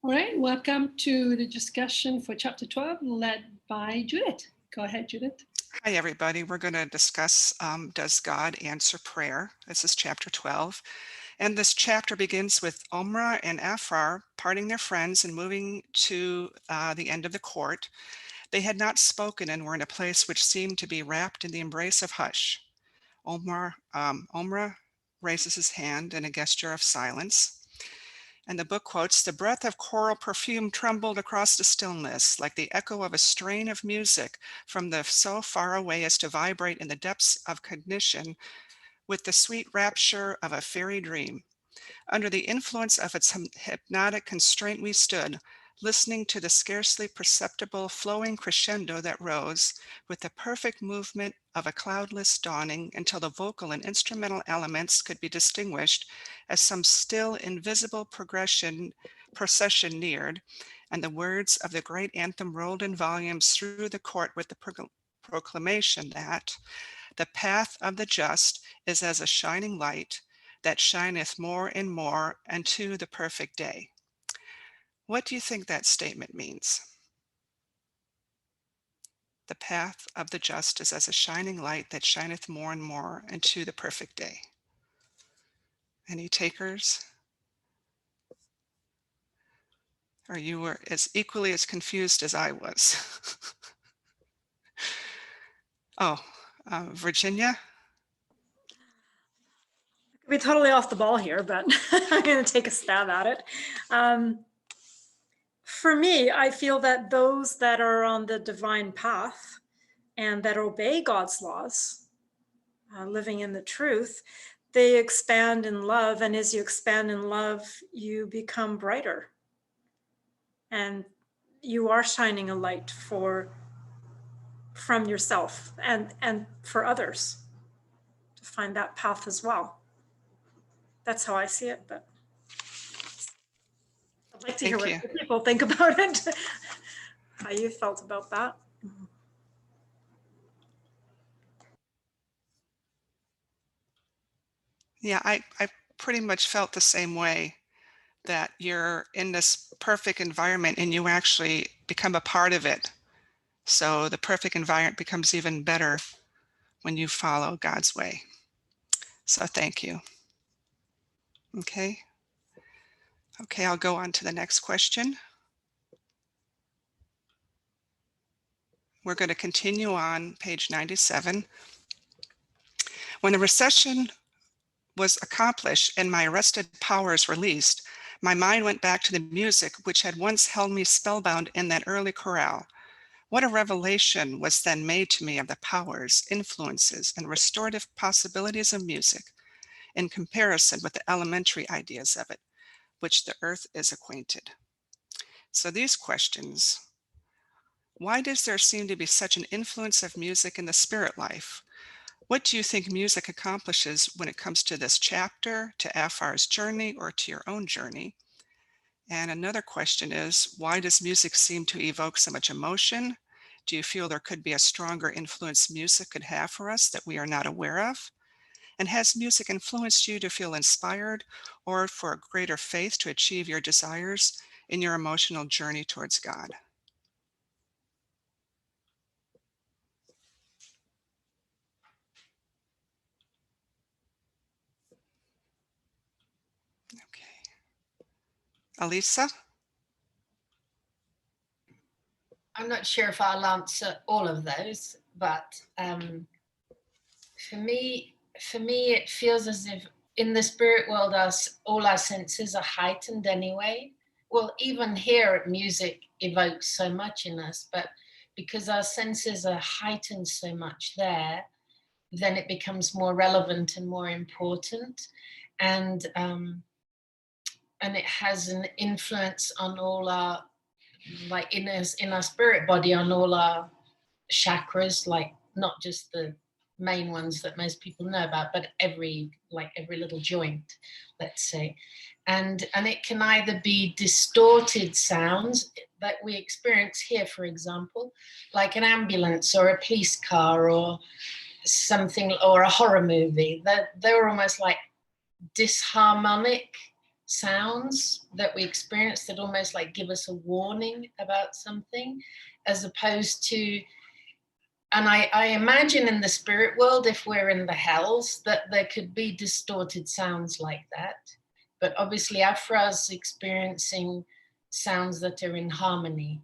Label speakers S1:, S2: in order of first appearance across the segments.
S1: All right, welcome to the discussion for chapter 12, led by Judith. Go ahead, Judith.
S2: Hi, everybody. We're going to discuss Does God Answer Prayer? This is chapter 12. And this chapter begins with Omrah and Afrar parting their friends and moving to the end of the court. They had not spoken and were in a place which seemed to be wrapped in the embrace of hush. Omrah raises his hand in a gesture of silence. And the book quotes, "The breath of choral perfume trembled across the stillness, like the echo of a strain of music from the so far away as to vibrate in the depths of cognition with the sweet rapture of a fairy dream. Under the influence of its hypnotic constraint we stood, listening to the scarcely perceptible flowing crescendo that rose with the perfect movement of a cloudless dawning until the vocal and instrumental elements could be distinguished as some still invisible procession neared, and the words of the great anthem rolled in volumes through the court with the proclamation that the path of the just is as a shining light that shineth more and more unto the perfect day." What do you think that statement means? The path of the just is as a shining light that shineth more and more unto the perfect day. Any takers? Or you were as equally as confused as I was? Oh, Virginia?
S3: We're totally off the ball here, but I'm going to take a stab at it. For me, I feel that those that are on the divine path and that obey God's laws, living in the truth, they expand in love. And as you expand in love, you become brighter. And you are shining a light from yourself and for others to find that path as well. That's how I see it, but I'd like to hear what other people think about it, how you felt about that.
S2: Yeah, I pretty much felt the same way, that you're in this perfect environment and you actually become a part of it. So the perfect environment becomes even better when you follow God's way. So thank you. Okay. Okay, I'll go on to the next question. We're going to continue on page 97. When the recession was accomplished and my arrested powers released, my mind went back to the music which had once held me spellbound in that early chorale. What a revelation was then made to me of the powers, influences, and restorative possibilities of music in comparison with the elementary ideas of it, which the earth is acquainted. So these questions: why does there seem to be such an influence of music in the spirit life? What do you think music accomplishes when it comes to this chapter, to Afrar's journey, or to your own journey? And another question is, why does music seem to evoke so much emotion? Do you feel there could be a stronger influence music could have for us that we are not aware of? And has music influenced you to feel inspired or for a greater faith to achieve your desires in your emotional journey towards God? Okay. Alisa?
S4: I'm not sure if I'll answer all of those, but for me, it feels as if in the spirit world, all our senses are heightened anyway. Well, even here, music evokes so much in us, but because our senses are heightened so much there, then it becomes more relevant and more important, and it has an influence on all our, like in our spirit body, on all our chakras, like not just the main ones that most people know about, but every little joint, let's say. And it can either be distorted sounds that we experience here, for example, like an ambulance or a police car or something, or a horror movie, that they're almost like disharmonic sounds that we experience that almost like give us a warning about something, as opposed to, and I imagine in the spirit world, if we're in the hells, that there could be distorted sounds like that. But obviously Afra's experiencing sounds that are in harmony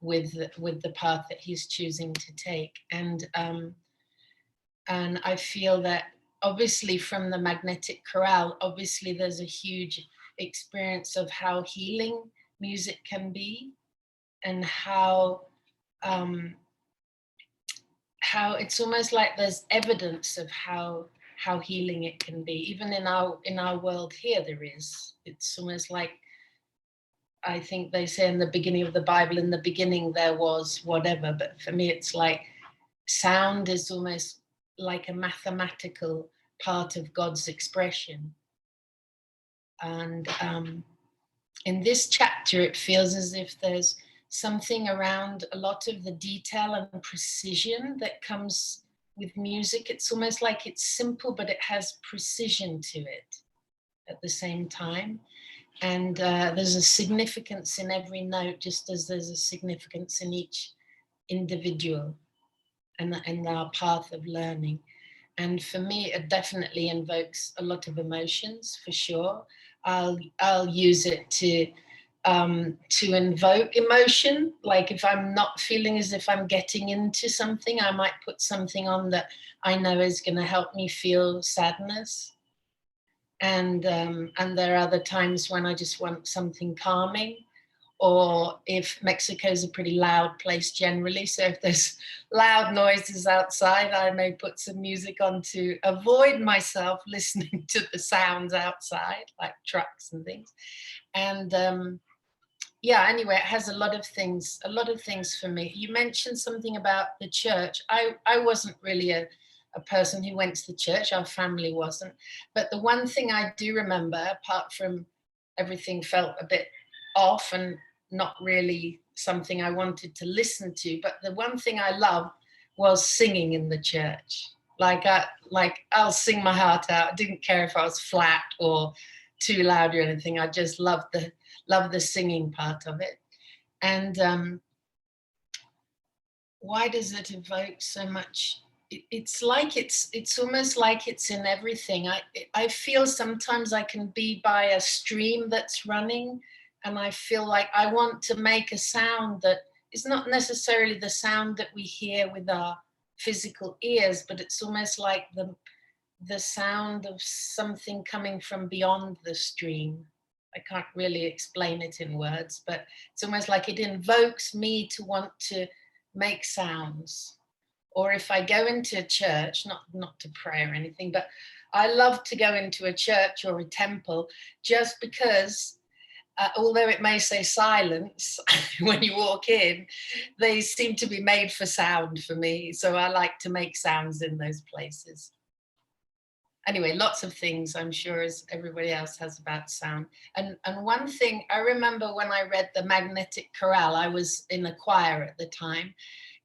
S4: with the path that he's choosing to take. And I feel that obviously from the magnetic chorale, obviously there's a huge experience of how healing music can be, and how it's almost like there's evidence of how healing it can be. Even in our world here, there is. It's almost like, I think they say in the beginning of the Bible, in the beginning there was whatever, but for me it's like sound is almost like a mathematical part of God's expression. And in this chapter, it feels as if there's something around a lot of the detail and precision that comes with music. It's almost like it's simple, but it has precision to it at the same time. And there's a significance in every note, just as there's a significance in each individual and our path of learning. And for me, it definitely invokes a lot of emotions, for sure. I'll use it to invoke emotion. Like if I'm not feeling as if I'm getting into something, I might put something on that I know is going to help me feel sadness. And there are other times when I just want something calming. Or if Mexico's a pretty loud place generally, so if there's loud noises outside, I may put some music on to avoid myself listening to the sounds outside, like trucks and things. And yeah, anyway, it has a lot of things for me. You mentioned something about the church. I wasn't really a person who went to the church. Our family wasn't. But the one thing I do remember, apart from everything felt a bit off and not really something I wanted to listen to, but the one thing I loved was singing in the church. Like I'll sing my heart out. I didn't care if I was flat or too loud or anything. I just loved the singing part of it. And why does it evoke so much? It's like it's almost like it's in everything. I feel sometimes I can be by a stream that's running, and I feel like I want to make a sound that is not necessarily the sound that we hear with our physical ears, but it's almost like the sound of something coming from beyond the stream. I can't really explain it in words, but it's almost like it invokes me to want to make sounds. Or if I go into a church, not to pray or anything, but I love to go into a church or a temple just because although it may say silence when you walk in, they seem to be made for sound for me. So I like to make sounds in those places. Anyway, lots of things, I'm sure, as everybody else has about sound. And one thing, I remember when I read the Magnetic Chorale, I was in a choir at the time.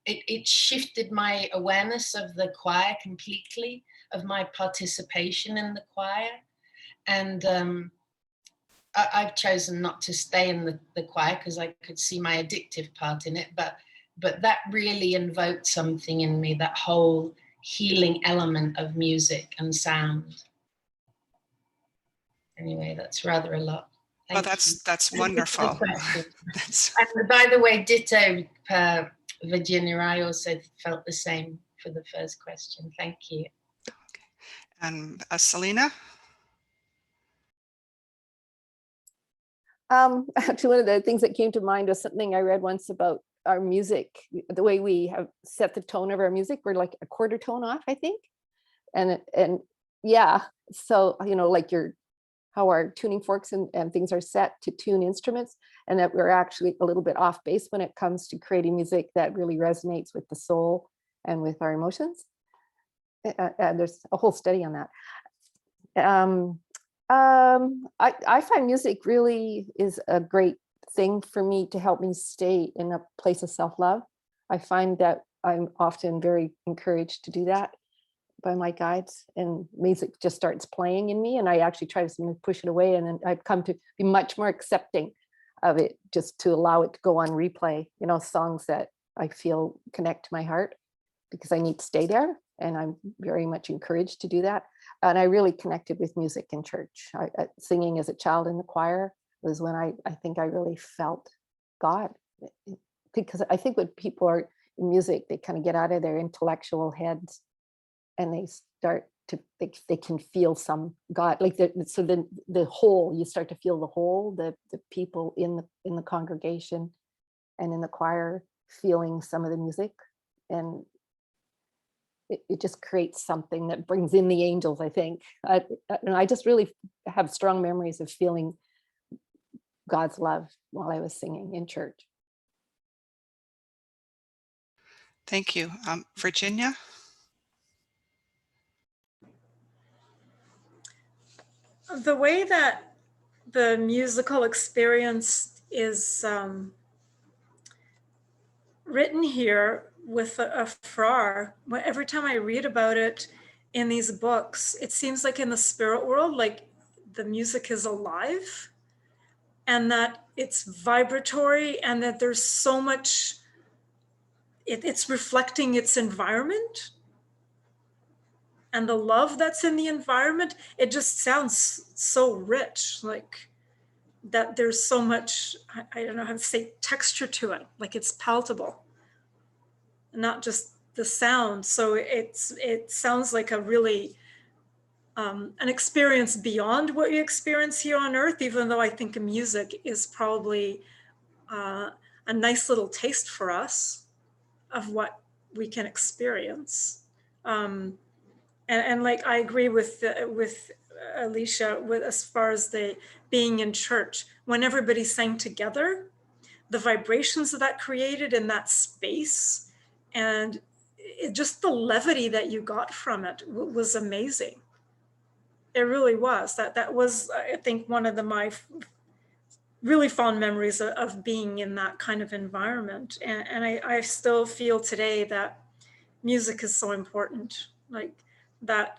S4: It shifted my awareness of the choir completely, of my participation in the choir. And I've chosen not to stay in the choir because I could see my addictive part in it, but that really invoked something in me, that whole healing element of music and sound. Anyway, that's rather a lot.
S2: Well, that's wonderful.
S4: And by the way, ditto, Virginia, I also felt the same for the first question. Thank you.
S2: Okay. And Selena?
S5: Actually, one of the things that came to mind was something I read once about our music, the way we have set the tone of our music. We're like a quarter tone off, I think. And yeah, so, you know, like how our tuning forks and things are set to tune instruments, and that we're actually a little bit off base when it comes to creating music that really resonates with the soul and with our emotions. And there's a whole study on that. I find music really is a great thing for me to help me stay in a place of self-love. I find that I'm often very encouraged to do that. by my guides, and music just starts playing in me, and I actually try to push it away, and then I've come to be much more accepting of it, just to allow it to go on replay, you know, songs that I feel connect to my heart, because I need to stay there, and I'm very much encouraged to do that. And I really connected with music in church. Singing as a child in the choir was when I think I really felt God, because I think when people are in music, they kind of get out of their intellectual heads and they start to, they can feel some God, like so then the whole, you start to feel the whole, the people in the congregation and in the choir feeling some of the music, and it just creates something that brings in the angels, I think. I just really have strong memories of feeling God's love while I was singing in church.
S2: Thank you. Virginia?
S3: The way that the musical experience is written here with a Farrar, every time I read about it in these books, it seems like in the spirit world, like the music is alive and that it's vibratory and that there's so much, it's reflecting its environment and the love that's in the environment. It just sounds so rich, like that there's so much, I don't know how to say, texture to it, like it's palatable, not just the sound. So it sounds like a really an experience beyond what you experience here on earth, even though I think music is probably a nice little taste for us of what we can experience. And like I agree with Alicia with as far as the being in church, when everybody sang together, the vibrations that created in that space, and just the levity that you got from it was amazing. It really was. That was, I think, one of my really fond memories of being in that kind of environment. And I still feel today that music is so important. Like that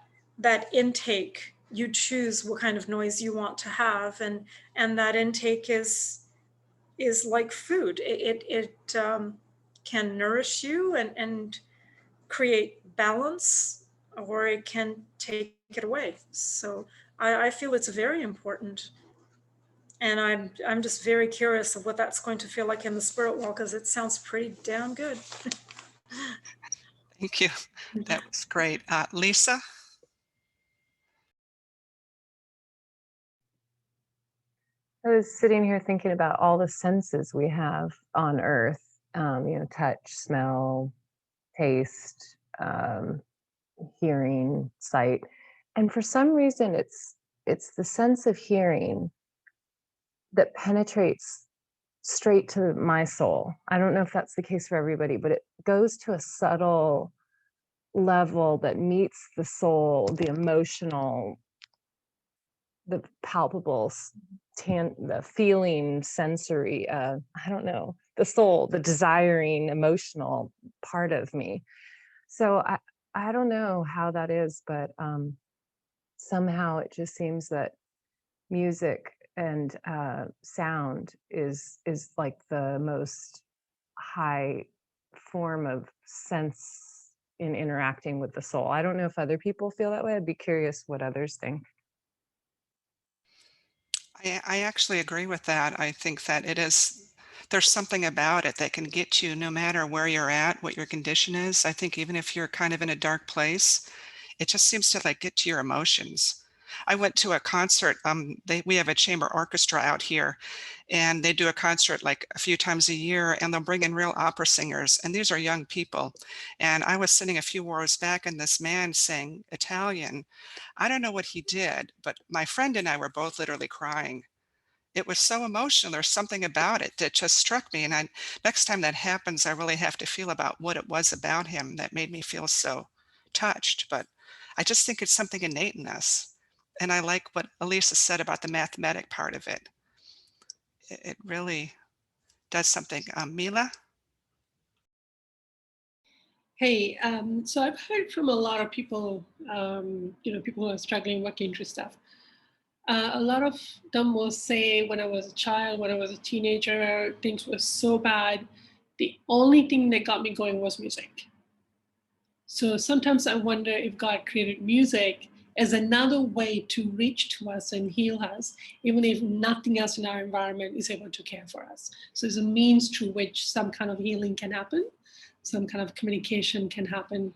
S3: intake, you choose what kind of noise you want to have, and that intake is like food. It can nourish you and create balance, or it can take it away. So I feel it's very important. And I'm just very curious of what that's going to feel like in the spirit world, because it sounds pretty damn good.
S2: Thank you. That was great. Lisa?
S6: I was sitting here thinking about all the senses we have on earth, you know, touch, smell, taste, hearing, sight. And for some reason, it's the sense of hearing that penetrates straight to my soul. I don't know if that's the case for everybody, but it goes to a subtle level that meets the soul, the emotional, the palpable, the feeling, sensory, I don't know, the soul, the desiring, emotional part of me. So I don't know how that is, but somehow it just seems that music and sound is like the most high form of sense in interacting with the soul. I don't know if other people feel that way. I'd be curious what others think.
S2: I actually agree with that. I think that there's something about it that can get you no matter where you're at, what your condition is. I think even if you're kind of in a dark place, it just seems to like get to your emotions. I went to a concert. We have a chamber orchestra out here, and they do a concert like a few times a year, and they'll bring in real opera singers, and these are young people. And I was sitting a few rows back, and this man sang Italian. I don't know what he did, but my friend and I were both literally crying. It was so emotional. There's something about it that just struck me. And next time that happens, I really have to feel about what it was about him that made me feel so touched. But I just think it's something innate in us. And I like what Elisa said about the mathematic part of it. It really does something. Mila?
S1: Hey, so I've heard from a lot of people, people who are struggling working through stuff. A lot of them will say, when I was a child, when I was a teenager, things were so bad. The only thing that got me going was music. So sometimes I wonder if God created music as another way to reach to us and heal us, even if nothing else in our environment is able to care for us. So it's a means through which some kind of healing can happen, some kind of communication can happen.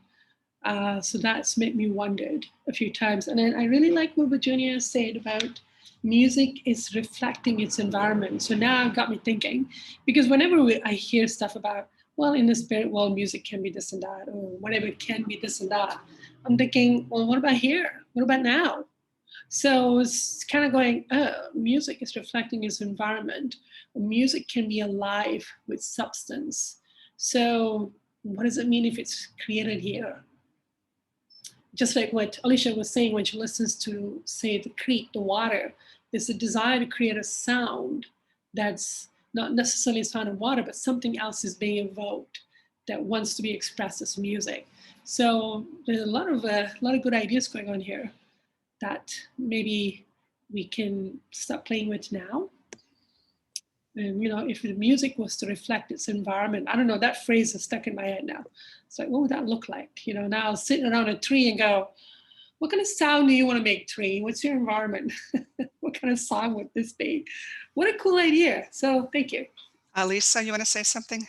S1: So that's made me wondered a few times. And then I really like what Virginia said about music is reflecting its environment. So now it got me thinking, because whenever I hear stuff about, well, in the spirit world, music can be this and that, or whatever it can be this and that, I'm thinking, well, what about here? What about now? So it's kind of going, oh, music is reflecting its environment. Music can be alive with substance. So what does it mean if it's created here? Just like what Alicia was saying when she listens to, say, the creek, the water, there's a desire to create a sound that's not necessarily a sound of water, but something else is being evoked that wants to be expressed as music. So there's a lot of good ideas going on here that maybe we can start playing with now. And if the music was to reflect its environment, I don't know, that phrase is stuck in my head now. It's like, what would that look like? Now sitting around a tree and go, what kind of sound do you want to make, tree? What's your environment? What kind of song would this be? What a cool idea. So thank you.
S2: Lisa, you want to say something?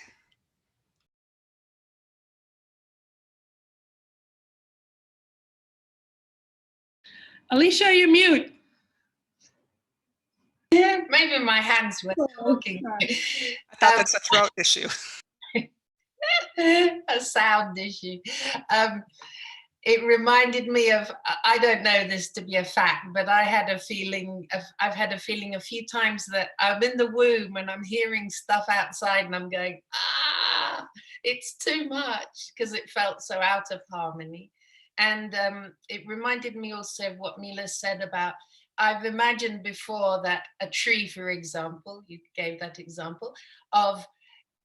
S1: Alicia, you're mute.
S4: Yeah, maybe my hands were talking.
S2: I thought that's a throat issue.
S4: A sound issue. It reminded me of, I don't know this to be a fact, but I've had a feeling a few times that I'm in the womb and I'm hearing stuff outside and I'm going, it's too much, because it felt so out of harmony. And it reminded me also of what Mila said about, I've imagined before that a tree, for example, you gave that example of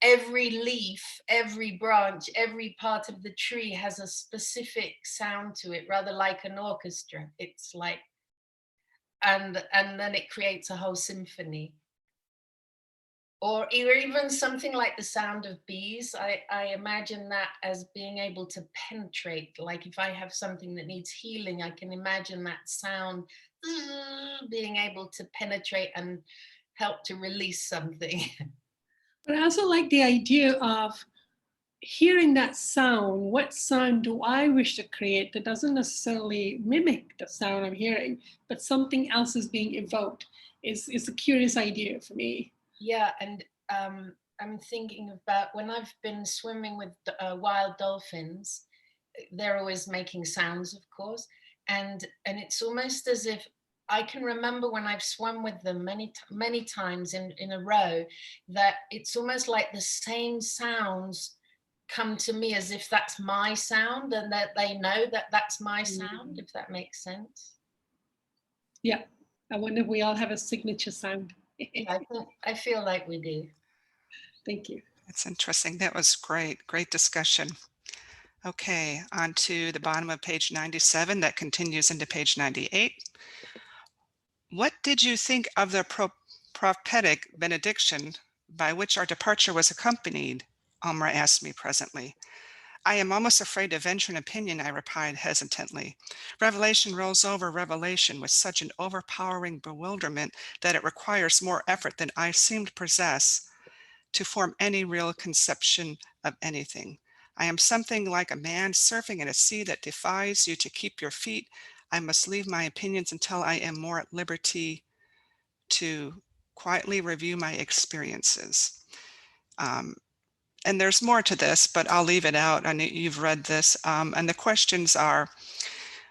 S4: every leaf, every branch, every part of the tree has a specific sound to it, rather like an orchestra. It's like, and then it creates a whole symphony. Or even something like the sound of bees. I imagine that as being able to penetrate. Like if I have something that needs healing, I can imagine that sound being able to penetrate and help to release something.
S1: But I also like the idea of hearing that sound. What sound do I wish to create that doesn't necessarily mimic the sound I'm hearing, but something else is being evoked? Is a curious idea for me.
S4: Yeah, and I'm thinking about when I've been swimming with wild dolphins, they're always making sounds, of course, and it's almost as if I can remember when I've swum with them many times in a row, that it's almost like the same sounds come to me as if that's my sound, and that they know that that's my sound, if that makes sense.
S1: Yeah, I wonder if we all have a signature sound.
S4: Yeah, I feel like we do.
S1: Thank you.
S2: That's interesting. That was great. Great discussion. Okay, on to the bottom of page 97 that continues into page 98. What did you think of the prophetic benediction by which our departure was accompanied? Omra asked me presently. I am almost afraid to venture an opinion, I replied hesitantly. Revelation rolls over revelation with such an overpowering bewilderment that it requires more effort than I seem to possess to form any real conception of anything. I am something like a man surfing in a sea that defies you to keep your feet. I must leave my opinions until I am more at liberty to quietly review my experiences. And there's more to this, but I'll leave it out. I know you've read this. And the questions are,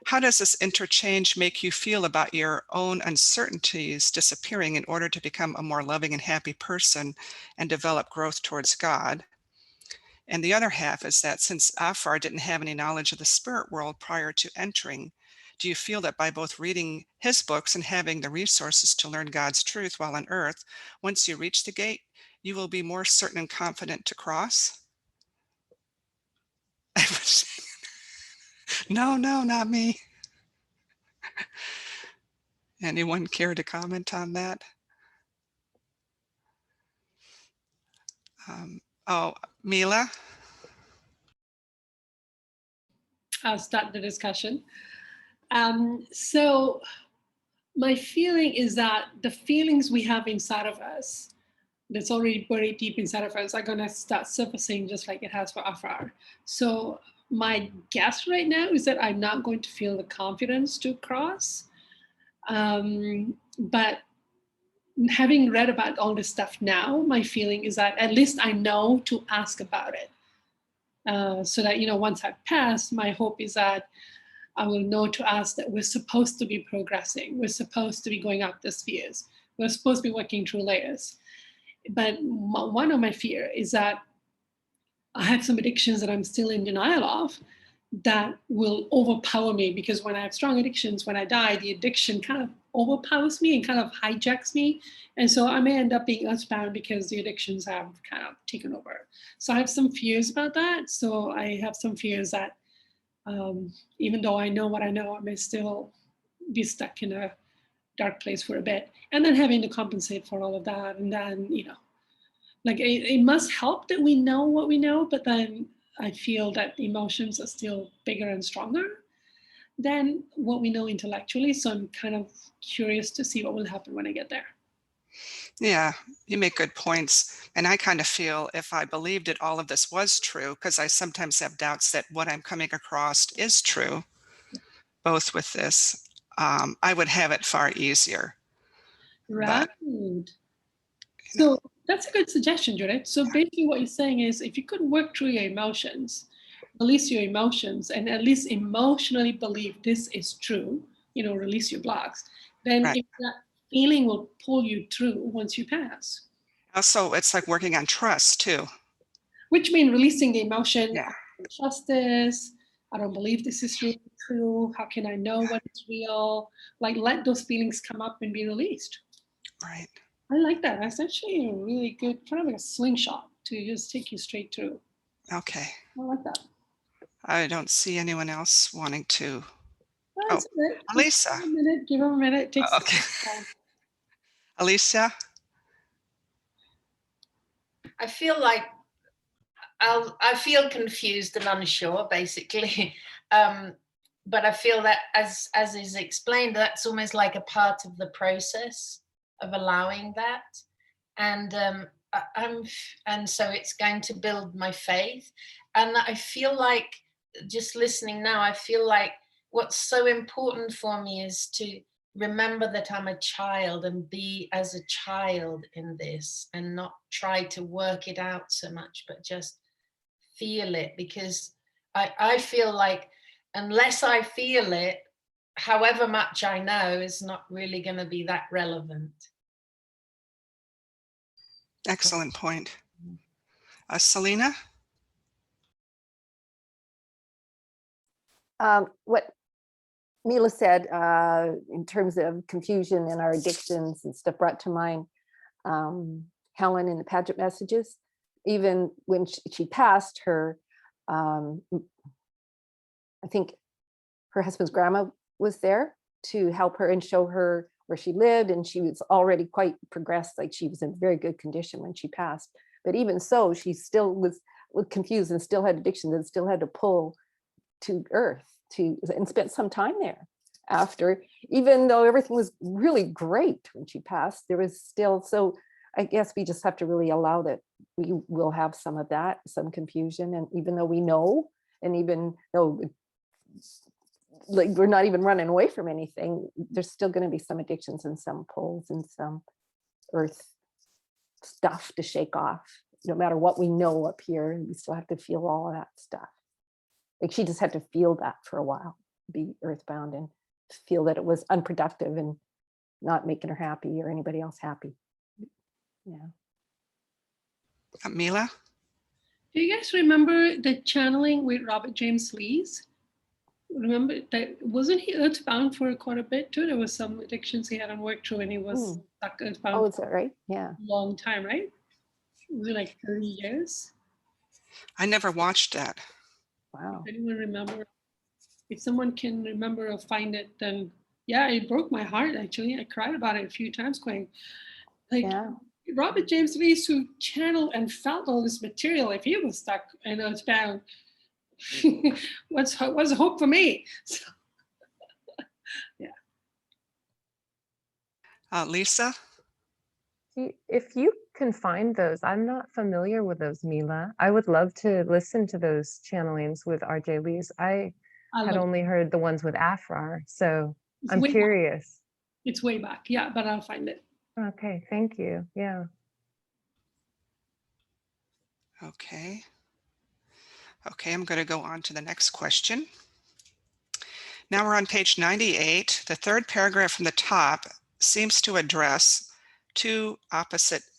S2: how does this interchange make you feel about your own uncertainties disappearing in order to become a more loving and happy person and develop growth towards God? And the other half is that since Afar didn't have any knowledge of the spirit world prior to entering, do you feel that by both reading his books and having the resources to learn God's truth while on earth, once you reach the gate, you will be more certain and confident to cross? No, not me. Anyone care to comment on that? Oh, Mila?
S1: I'll start the discussion. So my feeling is that the feelings we have inside of us that's already buried deep inside of us are going to start surfacing just like it has for Afrar. So my guess right now is that I'm not going to feel the confidence to cross. But having read about all this stuff now, my feeling is that at least I know to ask about it. So that, once I've passed, my hope is that I will know to ask that we're supposed to be progressing. We're supposed to be going up the spheres. We're supposed to be working through layers. But one of my fear is that I have some addictions that I'm still in denial of that will overpower me, because when I have strong addictions, when I die, the addiction kind of overpowers me and kind of hijacks me. And so I may end up being earthbound because the addictions have kind of taken over. So I have some fears about that. So I have some fears that even though I know what I know, I may still be stuck in a dark place for a bit, and then having to compensate for all of that. And then, like it must help that we know what we know, but then I feel that emotions are still bigger and stronger than what we know intellectually. So I'm kind of curious to see what will happen when I get there.
S2: Yeah, you make good points. And I kind of feel if I believed that all of this was true, because I sometimes have doubts that what I'm coming across is true, both with this, I would have it far easier.
S1: Right.
S2: But,
S1: So that's a good suggestion, Judith. So basically what you're saying is if you could work through your emotions, release your emotions, and at least emotionally believe this is true, release your blocks, then
S2: right.
S1: if that feeling will pull you through once you pass.
S2: Also, it's like working on trust too.
S1: Which means releasing the emotion,
S2: Yeah.
S1: I don't trust this, I don't believe this is really true, how can I know what is real? Like let those feelings come up and be released.
S2: Right.
S1: I like that. That's actually a really good, kind of like a slingshot to just take you straight through.
S2: Okay.
S1: I like that.
S2: I don't see anyone else wanting to.
S1: That's it.
S2: Elisa.
S1: Give him a minute. It takes
S2: Okay.
S1: time.
S2: Alicia?
S4: I feel like I feel confused and unsure, basically. But I feel that as is explained, that's almost like a part of the process of allowing that. And and so it's going to build my faith. And I feel like, just listening now, I feel like what's so important for me is to remember that I'm a child and be as a child in this, and not try to work it out so much, but just feel it. Because I feel like unless I feel it, however much I know is not really going to be that relevant.
S2: Excellent point. Selena?
S5: What Mila said in terms of confusion and our addictions and stuff brought to mind Helen in the Paget messages. Even when she passed, her, I think her husband's grandma was there to help her and show her where she lived, and she was already quite progressed, like she was in very good condition when she passed. But even so, she still was confused and still had addictions and still had to pull to earth and spent some time there after, even though everything was really great when she passed, there was still, so I guess we just have to really allow that we will have some of that, some confusion. And even though we know, and even though like we're not even running away from anything, there's still going to be some addictions and some pulls and some earth stuff to shake off, no matter what we know up here. We still have to feel all of that stuff. Like she just had to feel that for a while, be earthbound and feel that it was unproductive and not making her happy or anybody else happy. Yeah.
S2: Mila?
S1: Do you guys remember the channeling with Robert James Lees? Remember that, wasn't he earthbound for quite a bit too? There was some addictions he hadn't worked through and he was stuck earthbound.
S5: Oh, is that right? Yeah.
S1: A long time, right? Was it like 30 years?
S2: I never watched that.
S5: Wow.
S1: If anyone remember, if someone can remember or find it, then yeah, it broke my heart actually. I cried about it a few times, going like
S5: Yeah.
S1: Robert James Reese, who channeled and felt all this material. If he was stuck and was found, what's the hope for me? So, yeah.
S2: Lisa?
S6: If you can find those, I'm not familiar with those, Mila. I would love to listen to those channelings with RJ Lees. I had only heard the ones with Afrar, so I'm curious.
S1: It's way back, yeah, but I'll find it.
S6: Okay, thank you. Yeah.
S2: Okay. Okay, I'm going to go on to the next question. Now we're on page 98. The third paragraph from the top seems to address two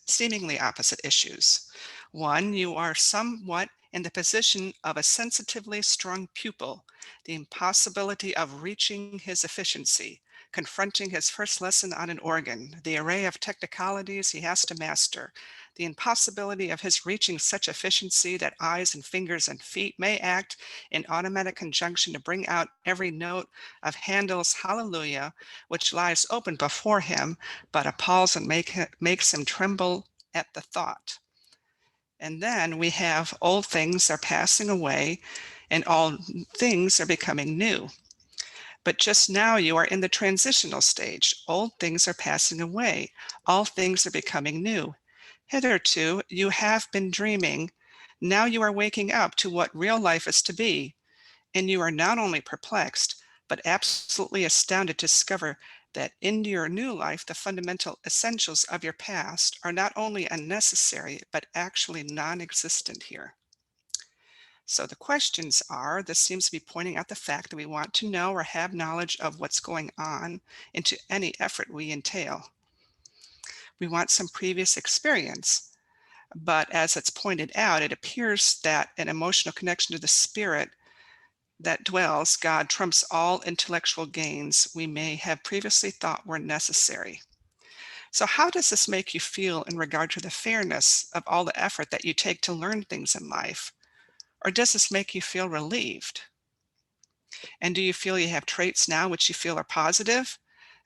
S2: seemingly opposite issues. One, you are somewhat in the position of a sensitively strung pupil, the impossibility of reaching his efficiency, confronting his first lesson on an organ, the array of technicalities he has to master, the impossibility of his reaching such efficiency that eyes and fingers and feet may act in automatic conjunction to bring out every note of Handel's Hallelujah, which lies open before him, but appalls and makes him tremble at the thought. And then we have old things are passing away and all things are becoming new. But just now you are in the transitional stage. Old things are passing away. All things are becoming new. Hitherto you have been dreaming. Now you are waking up to what real life is to be. And you are not only perplexed, but absolutely astounded to discover that in your new life, the fundamental essentials of your past are not only unnecessary, but actually non-existent here. So the questions are, this seems to be pointing out the fact that we want to know or have knowledge of what's going on into any effort we entail. We want some previous experience, but as it's pointed out, it appears that an emotional connection to the spirit that dwells, God, trumps all intellectual gains we may have previously thought were necessary. So how does this make you feel in regard to the fairness of all the effort that you take to learn things in life? Or does this make you feel relieved? And do you feel you have traits now which you feel are positive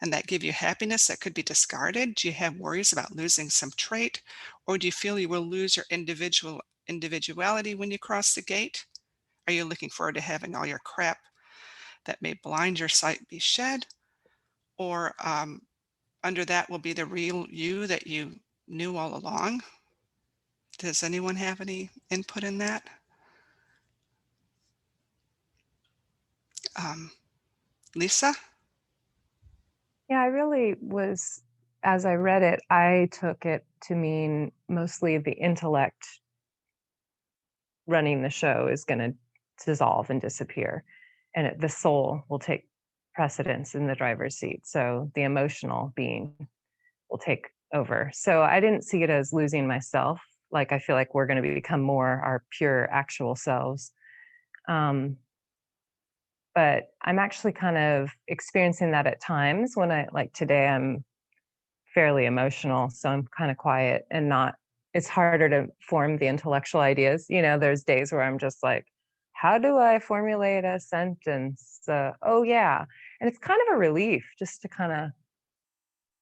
S2: and that give you happiness that could be discarded? Do you have worries about losing some trait? Or do you feel you will lose your individuality when you cross the gate? Are you looking forward to having all your crap that may blind your sight be shed? Or under that will be the real you that you knew all along? Does anyone have any input in that? Lisa?
S6: Yeah, I really was, as I read it, I took it to mean mostly the intellect running the show is going to dissolve and disappear, and the soul will take precedence in the driver's seat. So the emotional being will take over. So I didn't see it as losing myself. Like, I feel like we're going to become more our pure actual selves. But I'm actually kind of experiencing that at times when like today, I'm fairly emotional. So I'm kind of quiet and it's harder to form the intellectual ideas. There's days where I'm just like, how do I formulate a sentence? Oh yeah. And it's kind of a relief just to kind of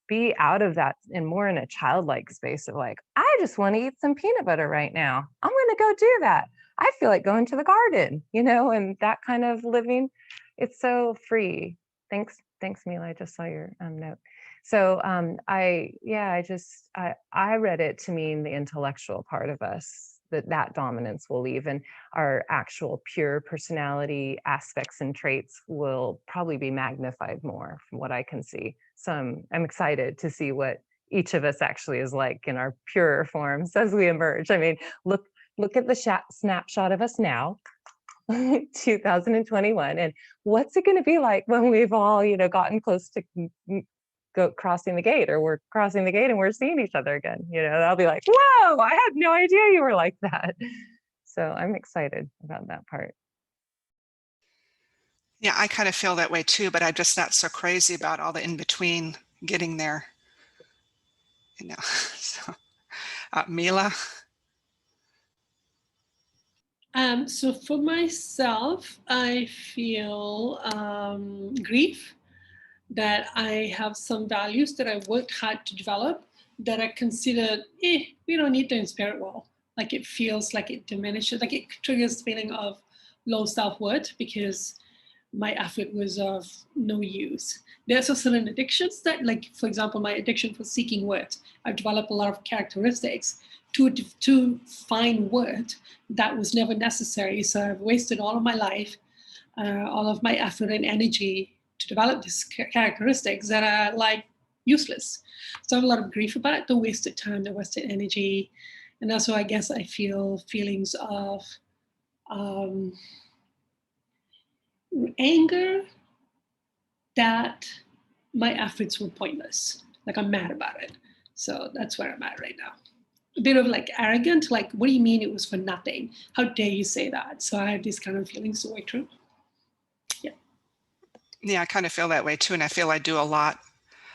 S6: be out of that and more in a childlike space of like, I just want to eat some peanut butter right now. I'm going to go do that. I feel like going to the garden, and that kind of living. It's so free. Thanks, Mila. I just saw your note. So I read it to mean the intellectual part of us, that dominance will leave, and our actual pure personality aspects and traits will probably be magnified more from what I can see. So I'm excited to see what each of us actually is like in our purer forms as we emerge. I mean, look at the snapshot of us now, 2021, and what's it going to be like when we've all, gotten close to crossing the gate, or we're crossing the gate and we're seeing each other again. I'll be like, whoa, I had no idea you were like that. So I'm excited about that part.
S2: Yeah, I kind of feel that way too, but I'm just not so crazy about all the in-between getting there. So, Mila?
S1: So for myself, I feel grief that I have some values that I worked hard to develop that are considered, we don't need them in spirit world. Like it feels like it diminishes, like it triggers the feeling of low self-worth because my effort was of no use. There's also certain addictions that, like, for example, my addiction for seeking worth. I've developed a lot of characteristics to find worth that was never necessary. So I've wasted all of my life, all of my effort and energy to develop these characteristics that are like useless. So I have a lot of grief about it, the wasted time, the wasted energy. And also, I guess I feel feelings of anger that my efforts were pointless. Like I'm mad about it. So that's where I'm at right now. A bit of like arrogant, like, what do you mean it was for nothing? How dare you say that? So I have these kind of feelings to work through.
S2: Yeah, I kind of feel that way too. And I feel I do a lot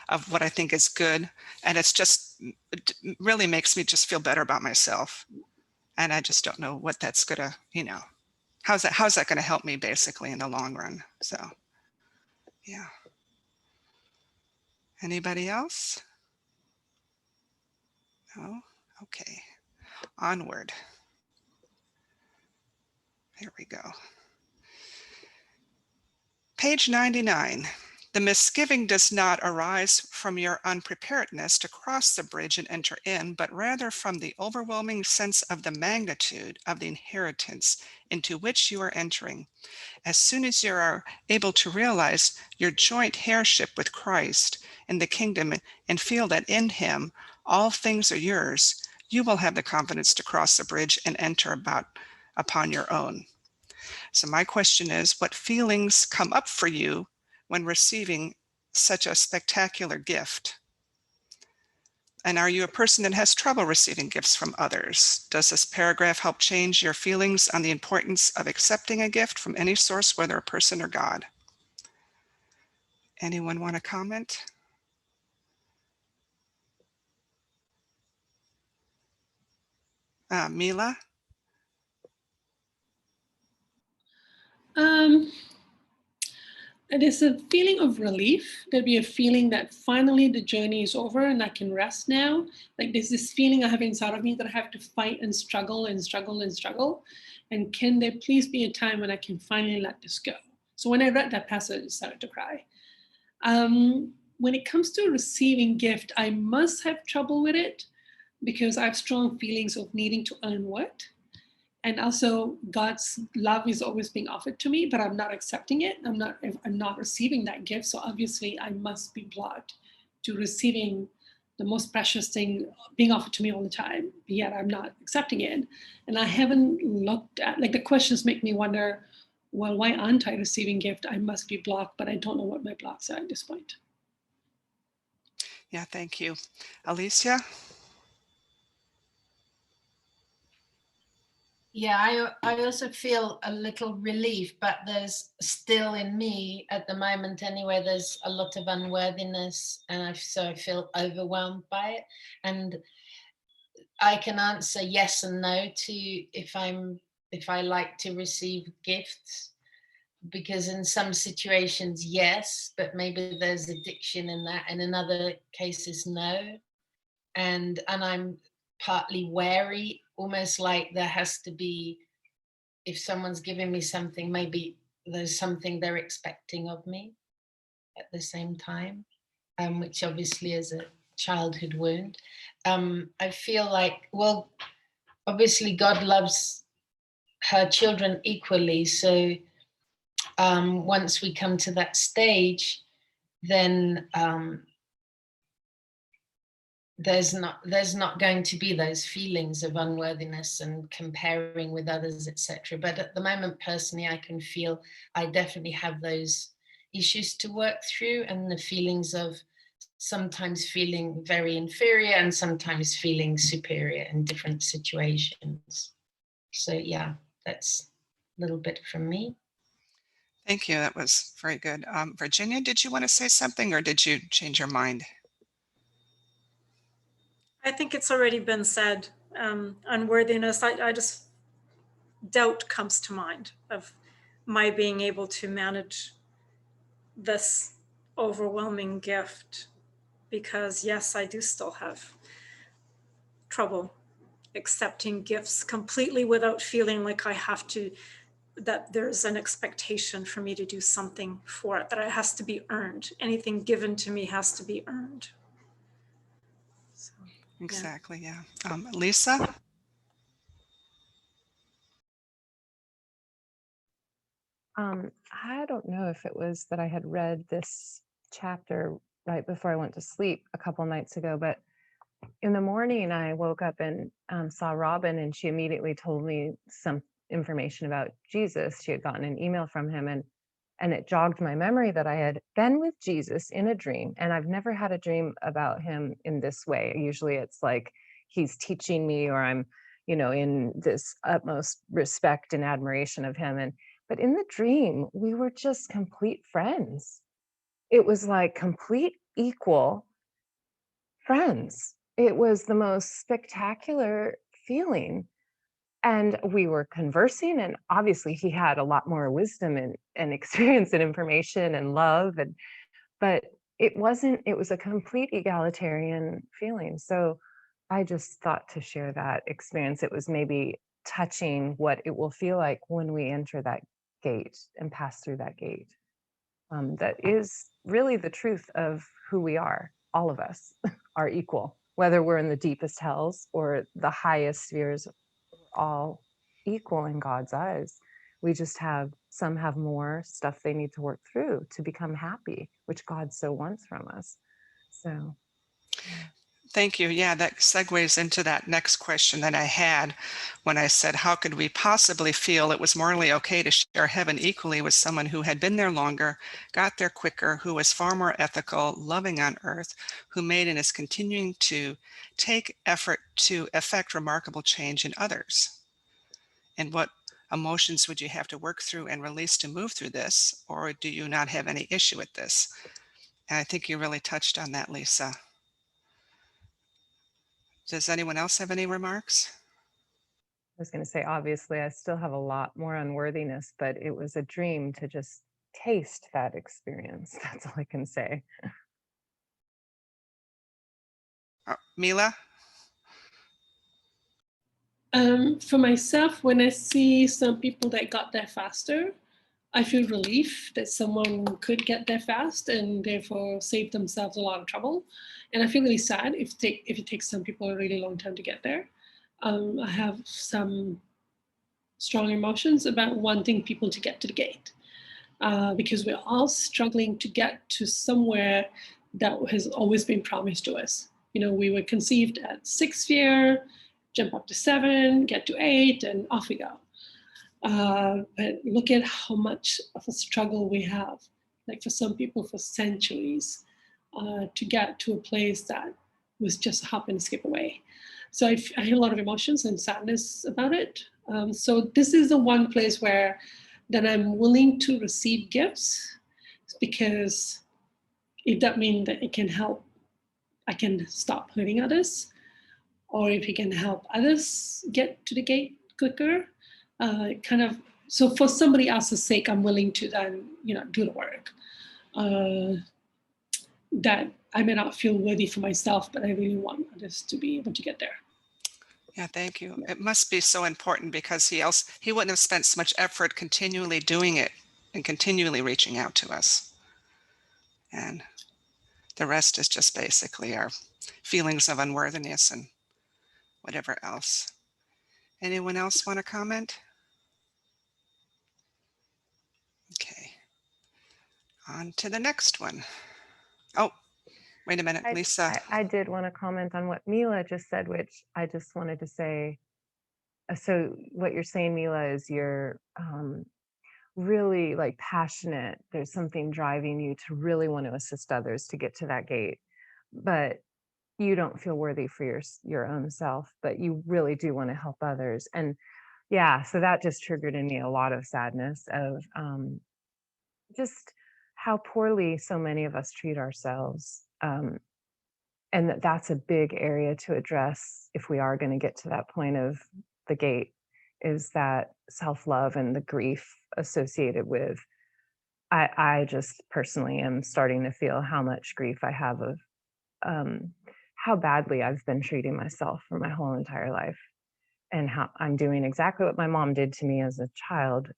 S2: of what I think is good. And it really makes me just feel better about myself. And I just don't know what that's gonna, how's that gonna help me basically in the long run? So, yeah. Anybody else? No? Okay. Onward. Here we go. Page 99. The misgiving does not arise from your unpreparedness to cross the bridge and enter in, but rather from the overwhelming sense of the magnitude of the inheritance into which you are entering. As soon as you are able to realize your joint heirship with Christ in the kingdom and feel that in him all things are yours, you will have the confidence to cross the bridge and enter upon your own. So my question is, what feelings come up for you when receiving such a spectacular gift? And are you a person that has trouble receiving gifts from others? Does this paragraph help change your feelings on the importance of accepting a gift from any source, whether a person or God? Anyone want to comment? Mila?
S1: There's a feeling of relief. There'll be a feeling that finally the journey is over and I can rest now. Like there's this feeling I have inside of me that I have to fight and struggle and struggle and struggle. And can there please be a time when I can finally let this go? So when I read that passage, I started to cry. When it comes to receiving gift, I must have trouble with it because I have strong feelings of needing to earn what. And also God's love is always being offered to me, but I'm not accepting it. I'm not receiving that gift. So obviously I must be blocked to receiving the most precious thing being offered to me all the time, yet I'm not accepting it. And I haven't looked at, like the questions make me wonder, well, why aren't I receiving gift? I must be blocked, but I don't know what my blocks are at this point.
S2: Yeah, thank you. Alicia?
S4: Yeah, I also feel a little relief, but there's still in me at the moment anyway, there's a lot of unworthiness, and so I feel overwhelmed by it. And I can answer yes and no to if I like to receive gifts, because in some situations yes, but maybe there's addiction in that, and in other cases no. And I'm partly wary, almost like there has to be, if someone's giving me something, maybe there's something they're expecting of me at the same time, which obviously is a childhood wound. I feel like, well, obviously God loves her children equally. So once we come to that stage, then there's not going to be those feelings of unworthiness and comparing with others, etc. But at the moment, personally, I can feel I definitely have those issues to work through, and the feelings of sometimes feeling very inferior and sometimes feeling superior in different situations. So yeah, that's a little bit from me.
S2: Thank you. That was very good. Virginia, did you want to say something or did you change your mind?
S3: I think it's already been said. Unworthiness, I just doubt comes to mind of my being able to manage this overwhelming gift, because yes, I do still have trouble accepting gifts completely without feeling like I have to, that there's an expectation for me to do something for it, that it has to be earned. Anything given to me has to be earned. So,
S2: Exactly, yeah. Lisa?
S6: I don't know if it was that I had read this chapter right before I went to sleep a couple nights ago, but in the morning I woke up and saw Robin, and she immediately told me some information about Jesus. She had gotten an email from him, and it jogged my memory that I had been with Jesus in a dream, and I've never had a dream about him in this way. Usually it's like he's teaching me, or I'm, in this utmost respect and admiration of him. But in the dream, we were just complete friends. It was like complete equal friends. It was the most spectacular feeling. And we were conversing, and obviously he had a lot more wisdom and experience and information and love. But it was a complete egalitarian feeling. So I just thought to share that experience. It was maybe touching what it will feel like when we enter that gate and pass through that gate. That is really the truth of who we are. All of us are equal, whether we're in the deepest hells or the highest spheres. We're all equal in God's eyes. We just some have more stuff they need to work through to become happy, which God so wants from us. So
S2: Thank you. Yeah, that segues into that next question that I had when I said, how could we possibly feel it was morally okay to share heaven equally with someone who had been there longer, got there quicker, who was far more ethical, loving on earth, who made and is continuing to take effort to effect remarkable change in others? And what emotions would you have to work through and release to move through this? Or do you not have any issue with this? And I think you really touched on that, Lisa. Does anyone else have any remarks?
S6: I was going to say, obviously, I still have a lot more unworthiness, but it was a dream to just taste that experience. That's all I can say.
S2: Mila?
S1: For myself, when I see some people that got there faster, I feel relief that someone could get there fast and therefore save themselves a lot of trouble. And I feel really sad if it takes some people a really long time to get there. I have some strong emotions about wanting people to get to the gate because we're all struggling to get to somewhere that has always been promised to us. We were conceived at 6th sphere, jump up to 7, get to 8, and off we go. But look at how much of a struggle we have, like for some people for centuries, to get to a place that was just a hop and skip away. So I have a lot of emotions and sadness about it. So this is the one place where that I'm willing to receive gifts, because if that means that it can help, I can stop hurting others, or if it can help others get to the gate quicker, so for somebody else's sake, I'm willing to then, do the work. That I may not feel worthy for myself, but I really want others to be able to get there.
S2: Yeah, thank you. It must be so important, because he wouldn't have spent so much effort continually doing it and continually reaching out to us. And the rest is just basically our feelings of unworthiness and whatever else. Anyone else want to comment? Okay. On to the next one. Oh, wait a minute, Lisa.
S6: I did want to comment on what Mila just said, which I just wanted to say. So what you're saying, Mila, is you're really like passionate. There's something driving you to really want to assist others to get to that gate, but you don't feel worthy for your own self, but you really do want to help others. And yeah, so that just triggered in me a lot of sadness of just how poorly so many of us treat ourselves. And that's a big area to address if we are going to get to that point of the gate, is that self-love and the grief associated with, I just personally am starting to feel how much grief I have of how badly I've been treating myself for my whole entire life, and how I'm doing exactly what my mom did to me as a child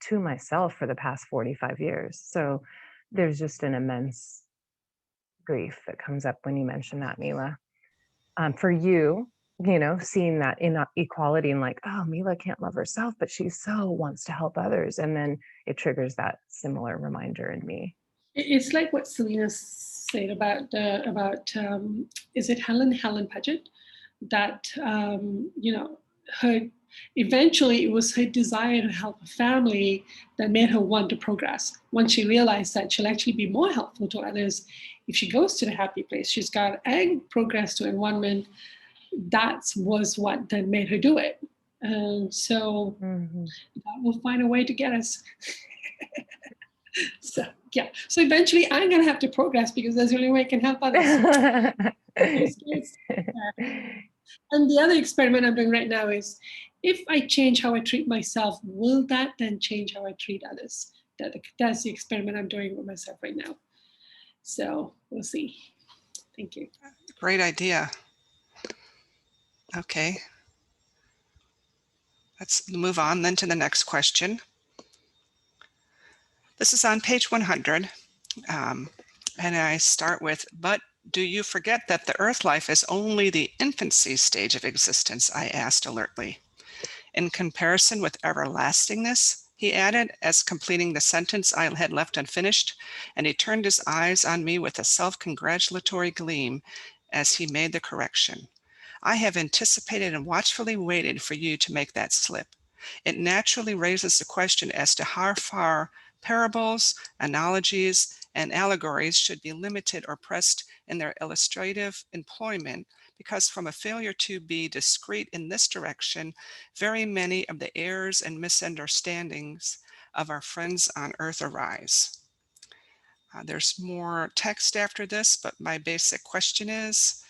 S6: to myself for the past 45 years. So there's just an immense grief that comes up when you mention that, Mila. For you, seeing that inequality and like, oh, Mila can't love herself, but she so wants to help others. And then it triggers that similar reminder in me.
S1: It's like what Selena said about is it Helen Paget, that her eventually it was her desire to help a family that made her want to progress. Once she realized that she'll actually be more helpful to others if she goes to the happy place, she's got and progress to environment. That was what then made her do it. And so that will find a way to get us. So yeah, so eventually I'm gonna have to progress because that's the only way I can help others. And the other experiment I'm doing right now is, if I change how I treat myself, will that then change how I treat others? That's the experiment I'm doing with myself right now. So we'll see. Thank you.
S2: Great idea. Okay. Let's move on then to the next question. This is on page 100. And I start with, but do you forget that the earth life is only the infancy stage of existence? I asked alertly. In comparison with everlastingness, he added, as completing the sentence I had left unfinished, and he turned his eyes on me with a self-congratulatory gleam as he made the correction. I have anticipated and watchfully waited for you to make that slip. It naturally raises the question as to how far parables, analogies, and allegories should be limited or pressed in their illustrative employment, because from a failure to be discreet in this direction, very many of the errors and misunderstandings of our friends on earth arise. There's more text after this, but my basic question is,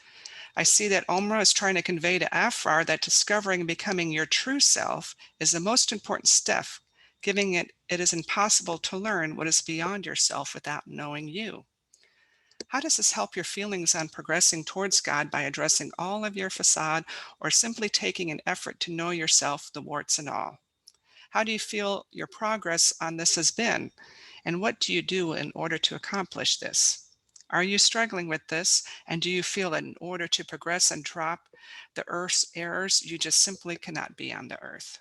S2: I see that Omra is trying to convey to Afrar that discovering and becoming your true self is the most important step, giving it is impossible to learn what is beyond yourself without knowing you. How does this help your feelings on progressing towards God by addressing all of your facade, or simply taking an effort to know yourself, the warts and all? How do you feel your progress on this has been? And what do you do in order to accomplish this? Are you struggling with this? And do you feel that in order to progress and drop the earth's errors, you just simply cannot be on the earth?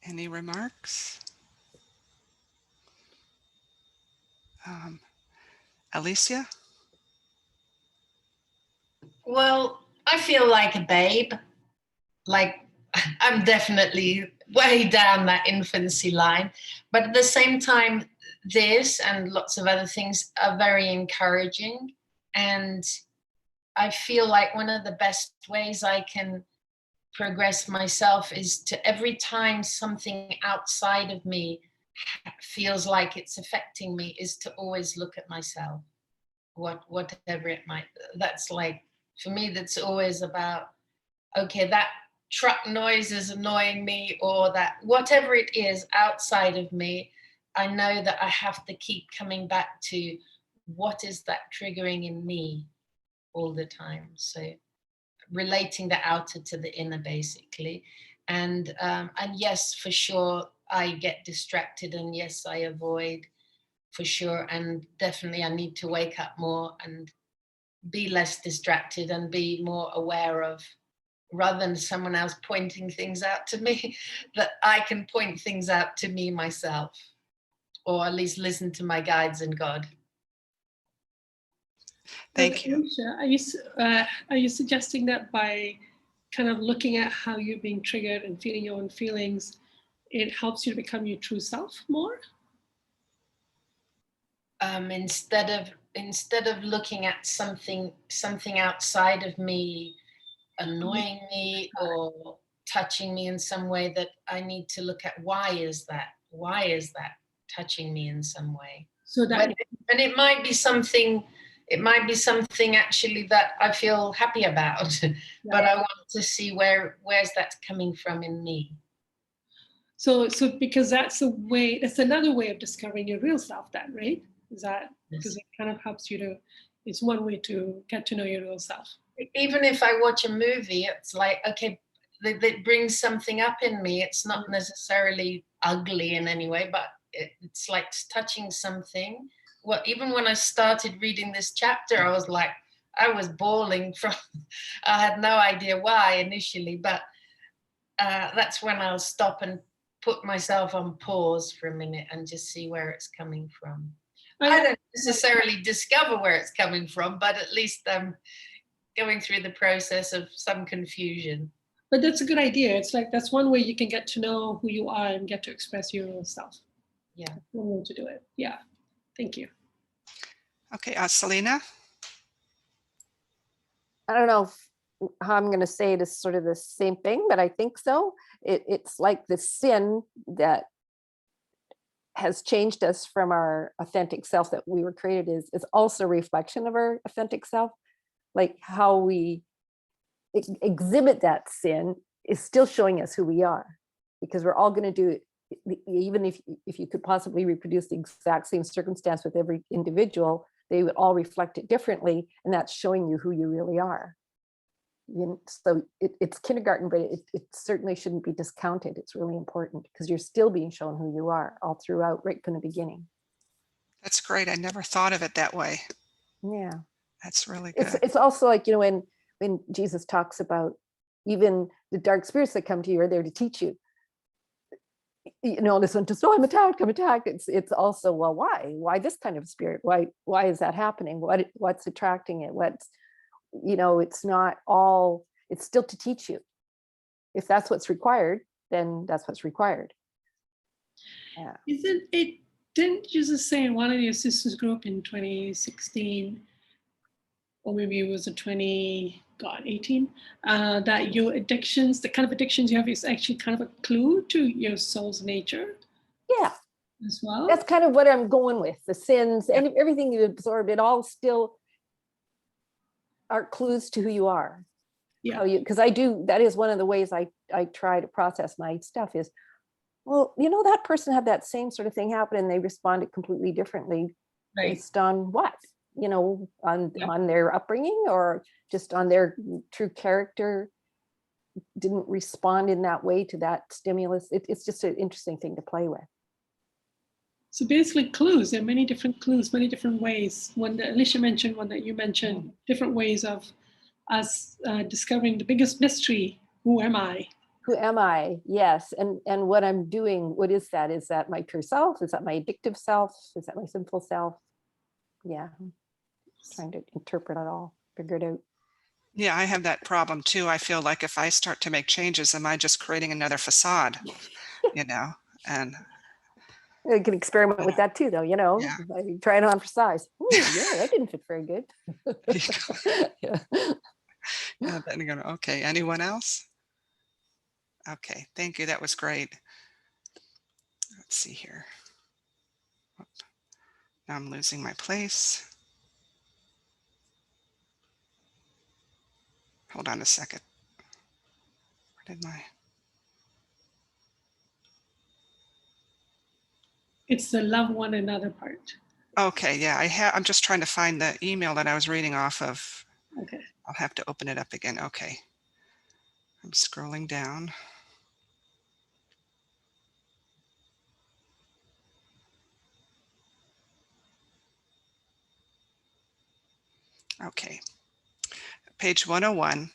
S2: Any remarks? Alicia?
S4: Well, I feel like a babe. Like, I'm definitely way down that infancy line. But at the same time, this and lots of other things are very encouraging. And I feel like one of the best ways I can progress myself is to, every time something outside of me feels like it's affecting me, is to always look at myself, whatever it might. That's like, for me, that's always about, okay, that truck noise is annoying me, or that whatever it is outside of me, I know that I have to keep coming back to what is that triggering in me all the time. So relating the outer to the inner, basically. And yes, for sure, I get distracted, and yes, I avoid, for sure. And definitely I need to wake up more and be less distracted and be more aware of, rather than someone else pointing things out to me, that I can point things out to me myself, or at least listen to my guides and God.
S2: Thank you.
S1: Alicia, are you suggesting that by kind of looking at how you're being triggered and feeling your own feelings, it helps you to become your true self more?
S4: Instead of looking at something outside of me annoying me or touching me in some way, that I need to look at, why is that touching me in some way?
S1: So that,
S4: and it might be something it might be something actually that I feel happy about, but I want to see where's that coming from in me.
S1: So because that's another way of discovering your real self then, right? Is that because it kind of helps you to, it's one way to get to know your real self.
S4: Even if I watch a movie, it's like, okay, that brings something up in me. It's not necessarily ugly in any way, but it's like touching something. Well, even when I started reading this chapter, I was bawling from, I had no idea why initially, but that's when I'll stop and put myself on pause for a minute and just see where it's coming from. I don't necessarily discover where it's coming from, but at least I'm going through the process of some confusion.
S1: But that's a good idea. It's like, that's one way you can get to know who you are and get to express your real self.
S4: Yeah.
S1: One way to do it. Yeah. Thank you.
S2: Okay, Selena?
S5: I don't know how I'm going to say it is sort of the same thing, but I think so. It's like the sin that has changed us from our authentic self that we were created is also a reflection of our authentic self. Like how we exhibit that sin is still showing us who we are, because we're all going to do it. Even if you could possibly reproduce the exact same circumstance with every individual, they would all reflect it differently, and that's showing you who you really are. So it's kindergarten, but it certainly shouldn't be discounted. It's really important because you're still being shown who you are all throughout, right from the beginning.
S2: That's great. I never thought of it that way.
S5: Yeah,
S2: that's really good.
S5: It's also like, when Jesus talks about even the dark spirits that come to you are there to teach you. This one just, I'm attacked. It's also, well, why this kind of spirit? Why is that happening? What's attracting it? It's not all, it's still to teach you. If that's what's required, then that's what's required. Yeah.
S1: Didn't Jesus say in one of your sisters group in 2016, or maybe it was 18, that your addictions, the kind of addictions you have is actually kind of a clue to your soul's nature?
S5: Yeah.
S1: As well? That's
S5: kind of what I'm going with. The sins and everything you absorbed, it all still are clues to who you are.
S1: Yeah.
S5: Because that is one of the ways I try to process my stuff is, well, that person had that same sort of thing happen and they responded completely differently based on what? On their upbringing or just on their true character, didn't respond in that way to that stimulus. It's just an interesting thing to play with.
S1: So basically clues, there are many different clues, many different ways. One that Alicia mentioned, one that you mentioned, different ways of us discovering the biggest mystery. Who am I?
S5: Who am I? Yes. And what I'm doing, what is that? Is that my true self? Is that my addictive self? Is that my sinful self? Yeah. Trying to interpret it all, figure it out.
S2: Yeah, I have that problem too. I feel like if I start to make changes, am I just creating another facade? And
S5: you can experiment with that too, though.
S2: Yeah.
S5: Try it on for size. Ooh, yeah, that didn't fit very good.
S2: Yeah. Then you're going, okay, anyone else? Okay, thank you. That was great. Let's see here. Now I'm losing my place. Hold on a second. Where did my...
S1: It's the love one another part.
S2: Okay, yeah, I'm just trying to find the email that I was reading off of.
S1: Okay.
S2: I'll have to open it up again. Okay. I'm scrolling down. Okay. Page 101.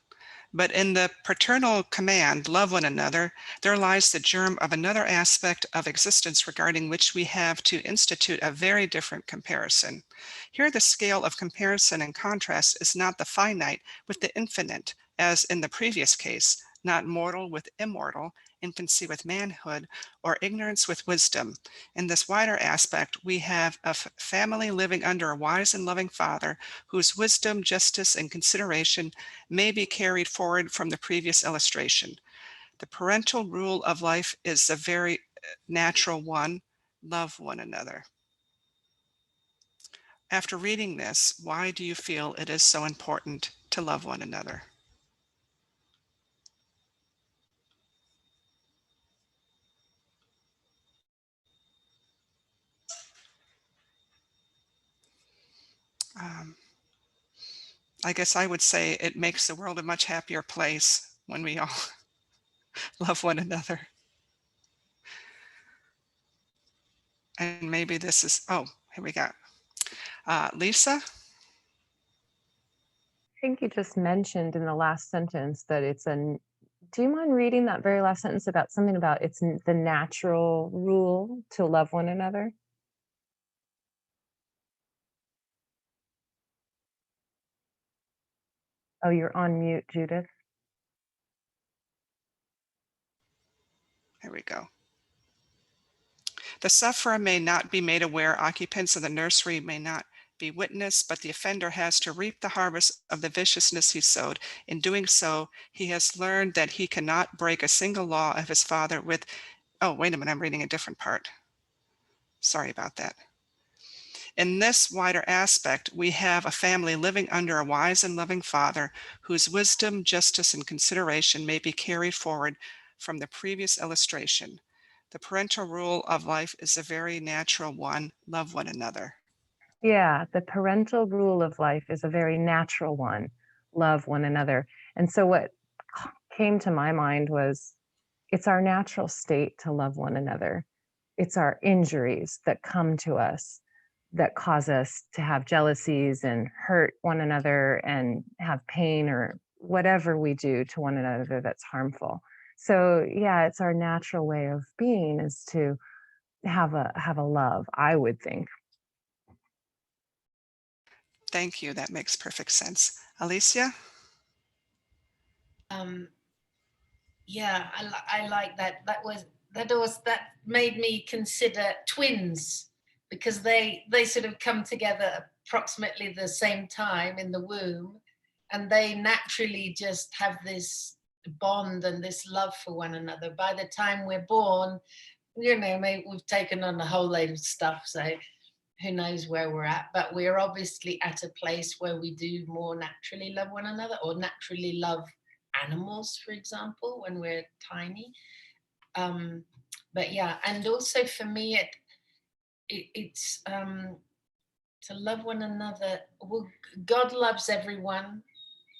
S2: But in the paternal command, love one another, there lies the germ of another aspect of existence regarding which we have to institute a very different comparison. Here the scale of comparison and contrast is not the finite with the infinite, as in the previous case, not mortal with immortal, infancy with manhood, or ignorance with wisdom. In this wider aspect, we have a family living under a wise and loving father, whose wisdom, justice, and consideration may be carried forward from the previous illustration. The parental rule of life is a very natural one: love one another. After reading this, why do you feel it is so important to love one another? I guess I would say it makes the world a much happier place when we all love one another. And maybe this is, oh, here we go. Lisa?
S6: I think you just mentioned in the last sentence that it's an, do you mind reading that very last sentence about something about it's the natural rule to love one another? Oh, you're on mute, Judith.
S2: Here we go. The sufferer may not be made aware, occupants of the nursery may not be witness, but the offender has to reap the harvest of the viciousness he sowed. In doing so, he has learned that he cannot break a single law of his father with, oh, wait a minute, I'm reading a different part. Sorry about that. In this wider aspect, we have a family living under a wise and loving father whose wisdom, justice, and consideration may be carried forward from the previous illustration. The parental rule of life is a very natural one. Love one another.
S6: Yeah, the parental rule of life is a very natural one. Love one another. And so what came to my mind was it's our natural state to love one another. It's our injuries that come to us that cause us to have jealousies and hurt one another and have pain or whatever we do to one another that's harmful. So yeah, it's our natural way of being is to have a love, I would think.
S2: Thank you. That makes perfect sense. Alicia?
S4: Yeah, I like that. That made me consider twins, because they sort of come together approximately the same time in the womb, and they naturally just have this bond and this love for one another. By the time we're born, maybe we've taken on a whole load of stuff, so who knows where we're at, but we're obviously at a place where we do more naturally love one another, or naturally love animals, for example, when we're tiny. But yeah, and also for me, it's to love one another. Well, God loves everyone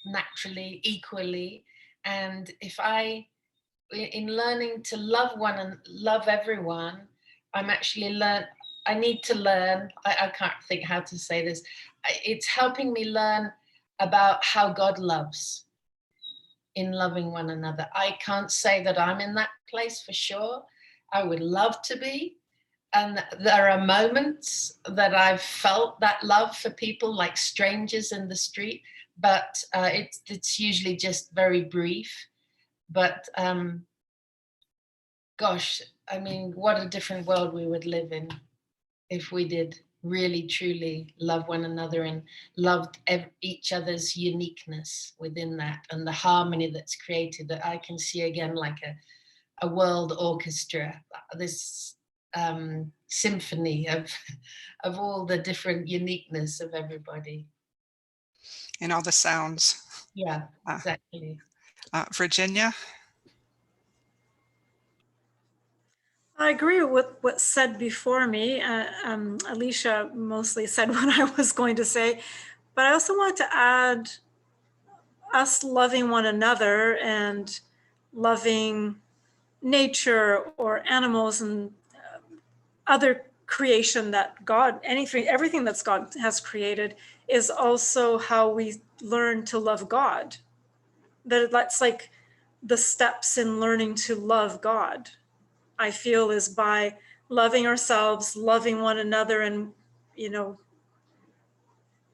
S4: naturally, equally, and in learning to love one and love everyone, I need to learn, I can't think how to say this. It's helping me learn about how God loves in loving one another. I can't say that I'm in that place for sure. I would love to be. And there are moments that I've felt that love for people, like strangers in the street, but it's usually just very brief. But gosh, I mean, what a different world we would live in if we did really truly love one another and loved each other's uniqueness within that, and the harmony that's created, that I can see again like a world orchestra, this symphony of all the different uniqueness of everybody.
S2: And all the sounds.
S4: Yeah, exactly.
S2: Virginia?
S3: I agree with what's said before me. Alicia mostly said what I was going to say, but I also want to add us loving one another and loving nature or animals and other creation that God, everything that's God has created is also how we learn to love God. That's like the steps in learning to love God, I feel, is by loving ourselves, loving one another, and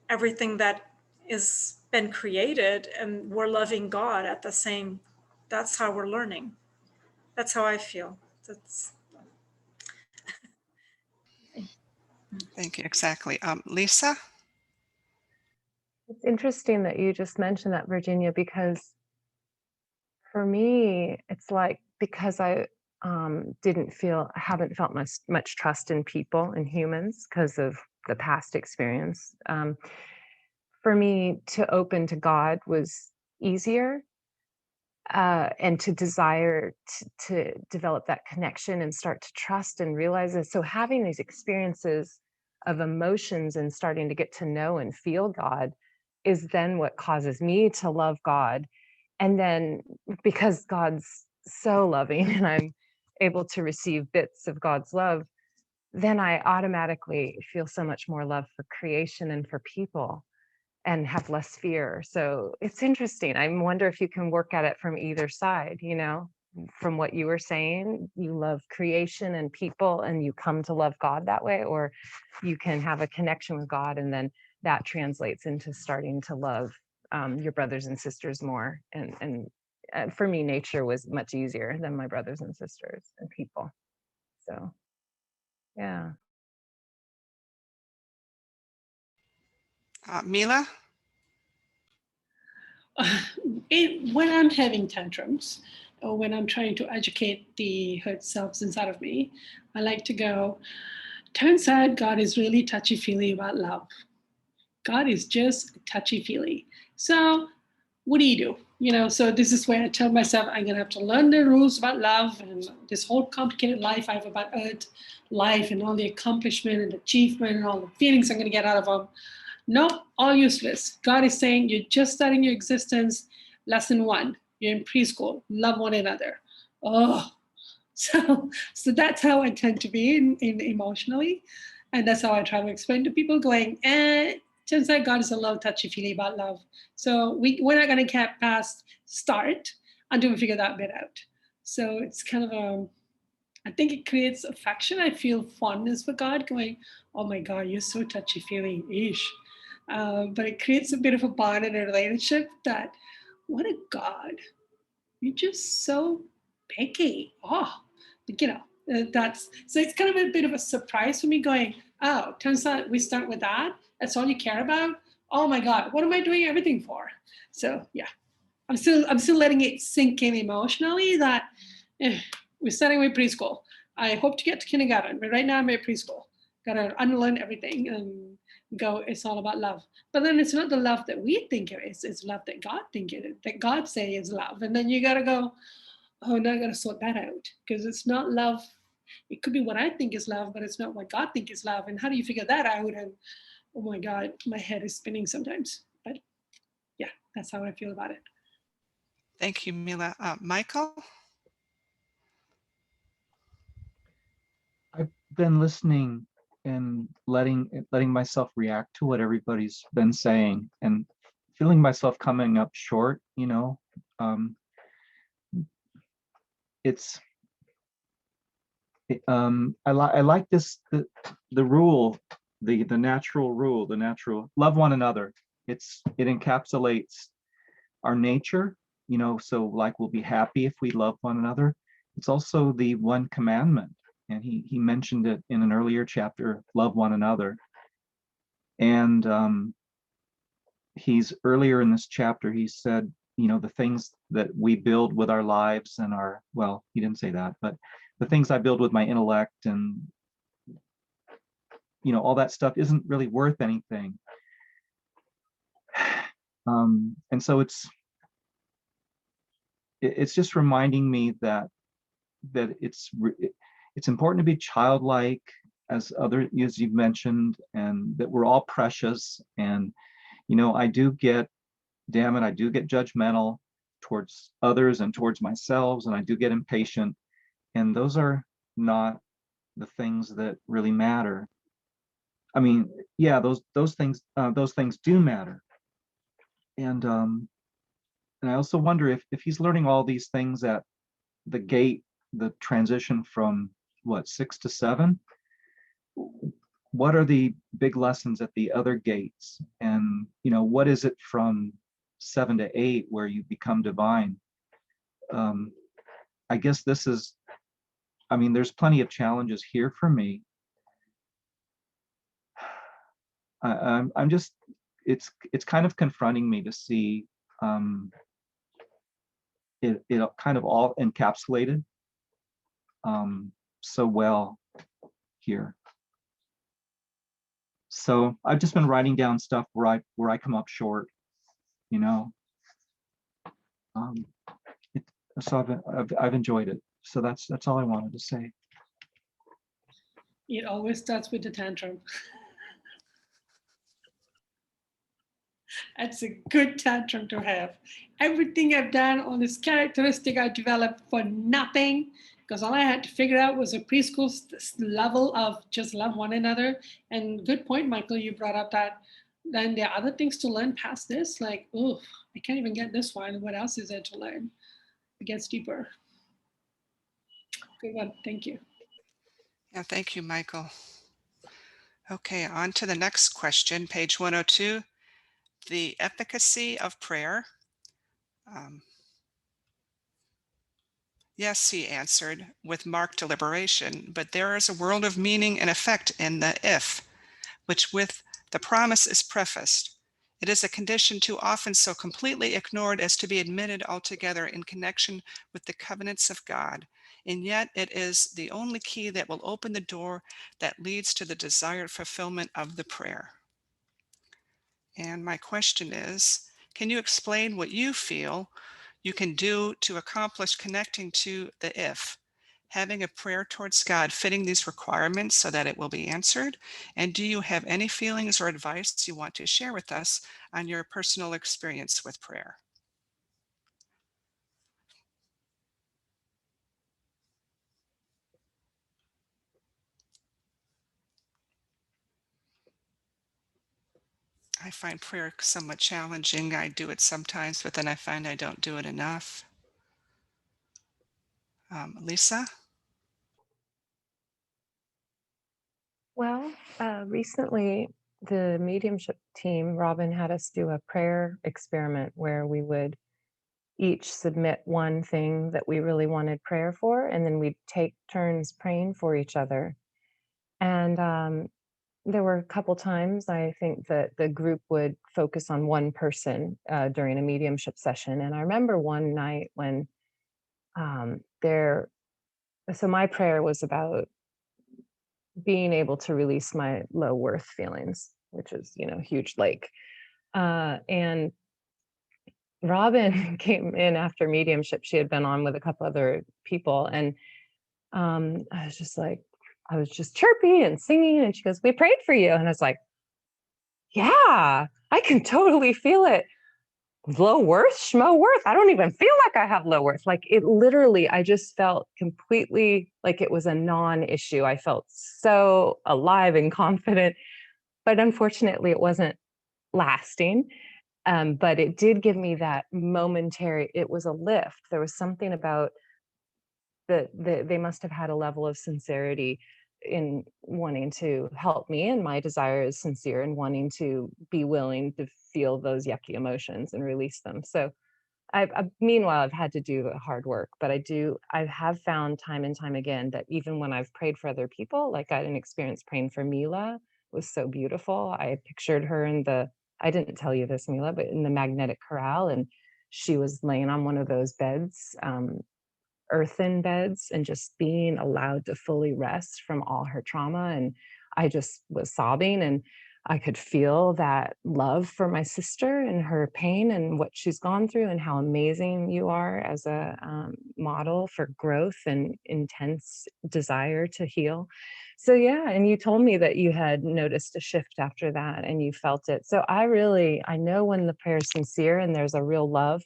S3: everything that is been created, and we're loving God at the same. That's how we're learning. That's how I feel.
S2: Thank you. Exactly. Lisa?
S6: It's interesting that you just mentioned that, Virginia, because for me, it's like, because I haven't felt much trust in people and humans because of the past experience. For me, to open to God was easier, and to desire to develop that connection and start to trust and realize it. So having these experiences of emotions and starting to get to know and feel God is then what causes me to love God. And then because God's so loving and I'm able to receive bits of God's love, then I automatically feel so much more love for creation and for people and have less fear. So it's interesting. I wonder if you can work at it from either side, you know, from what you were saying, you love creation and people and you come to love God that way, or you can have a connection with God and then that translates into starting to love your brothers and sisters more. And for me, nature was much easier than my brothers and sisters and people. So, yeah.
S2: Mila?
S1: When I'm having tantrums or when I'm trying to educate the hurt selves inside of me, I like to go, turns out God is really touchy-feely about love. God is just touchy-feely. So what do? You know, so this is where I tell myself I'm gonna have to learn the rules about love and this whole complicated life I have about earth life and all the accomplishment and achievement and all the feelings I'm gonna get out of them. No, all useless. God is saying you're just starting your existence. Lesson 1, you're in preschool. Love one another. Oh, so that's how I tend to be in emotionally, and that's how I try to explain to people. Going, turns out God is a little touchy-feely about love. So we're not going to get past start until we figure that bit out. So it's kind of I think it creates affection. I feel fondness for God, going, oh my God, you're so touchy-feely-ish. But it creates a bit of a bond in a relationship that, what a God, you're just so picky. Oh, you know, that's, so it's kind of a bit of a surprise for me going, oh, turns out we start with that. That's all you care about. Oh my God, what am I doing everything for? So yeah, I'm still letting it sink in emotionally that we're starting with preschool. I hope to get to kindergarten, but right now I'm at preschool. Gotta unlearn everything and go, it's all about love. But then it's not the love that we think it is, it's love that God think it is, that God say is love. And then you gotta go, oh, now I gotta sort that out. Because it's not love. It could be what I think is love, but it's not what God think is love. And how do you figure that out? And oh my God, my head is spinning sometimes. But yeah, that's how I feel about it.
S2: Thank you, Mila. Michael?
S7: I've been listening and letting myself react to what everybody's been saying and feeling myself coming up short, you know. I like this the rule, the natural rule, the natural love one another. It encapsulates our nature, you know, so like we'll be happy if we love one another. It's also the one commandment, and he mentioned it in an earlier chapter, love one another. And he's earlier in this chapter, he said, you know, the things that we build with our lives and our, well, he didn't say that, but the things I build with my intellect and, you know, all that stuff isn't really worth anything. And so it's just reminding me that it's important to be childlike, as you've mentioned, and that we're all precious. And you know, I do get judgmental towards others and towards myself, and I do get impatient, and those are not the things that really matter. I mean, yeah, those things do matter. And I also wonder if he's learning all these things at the gate, the transition from what, 6 to 7, what are the big lessons at the other gates? And you know, what is it from 7 to 8 where you become divine? I guess this is, I mean, there's plenty of challenges here for me. I'm just, it's kind of confronting me to see it kind of all encapsulated so well here. So I've just been writing down stuff where I come up short, you know. So I've enjoyed it. So that's all I wanted to say.
S1: It always starts with the tantrum. That's a good tantrum to have. Everything I've done on this characteristic I developed for nothing, because all I had to figure out was a preschool level of just love one another. And good point, Michael, you brought up that then there are other things to learn past this, like, oh, I can't even get this one. What else is there to learn? It gets deeper. Good one, thank you.
S2: Yeah, thank you, Michael. Okay, on to the next question, page 102, the efficacy of prayer. Yes, he answered with marked deliberation, but there is a world of meaning and effect in the if, which with the promise is prefaced. It is a condition too often so completely ignored as to be admitted altogether in connection with the covenants of God. And yet it is the only key that will open the door that leads to the desired fulfillment of the prayer. And my question is, can you explain what you feel you can do to accomplish connecting to the if, having a prayer towards God fitting these requirements so that it will be answered? And do you have any feelings or advice you want to share with us on your personal experience with prayer? I find prayer somewhat challenging. I do it sometimes, but then I find I don't do it enough. Lisa?
S6: Well, recently the mediumship team, Robin, had us do a prayer experiment where we would each submit one thing that we really wanted prayer for, and then we'd take turns praying for each other. And there were a couple times I think that the group would focus on one person during a mediumship session. And I remember one night when so my prayer was about being able to release my low worth feelings, which is, huge lake. And Robin came in after mediumship. She had been on with a couple other people. And I was just chirpy and singing. And she goes, "We prayed for you." And I was like, yeah, I can totally feel it. Low worth, schmo worth. I don't even feel like I have low worth. Like it literally, I just felt completely like it was a non-issue. I felt so alive and confident, but unfortunately it wasn't lasting. But it did give me that momentary, it was a lift. There was something about they must have had a level of sincerity in wanting to help me, and my desire is sincere in wanting to be willing to feel those yucky emotions and release them. So meanwhile, I've had to do the hard work, but I have found time and time again that even when I've prayed for other people, like I had an experience praying for Mila, was so beautiful. I pictured her I didn't tell you this, Mila, but in the magnetic corral, and she was laying on one of those beds, earthen beds, and just being allowed to fully rest from all her trauma. And I just was sobbing, and I could feel that love for my sister and her pain and what she's gone through, and how amazing you are as a model for growth and intense desire to heal. So yeah, and you told me that you had noticed a shift after that and you felt it. So I know when the prayer is sincere and there's a real love,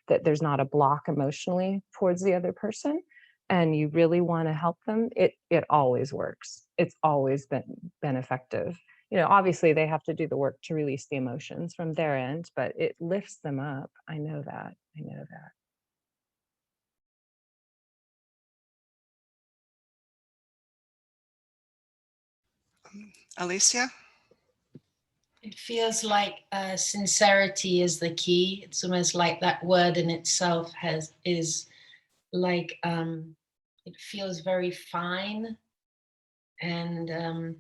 S6: that there's not a block emotionally towards the other person, and you really want to help them, it always works. It's always been effective. Obviously they have to do the work to release the emotions from their end, but it lifts them up. I know that.
S2: Alicia?
S4: It feels like sincerity is the key. It's almost like that word in itself is like it feels very fine, and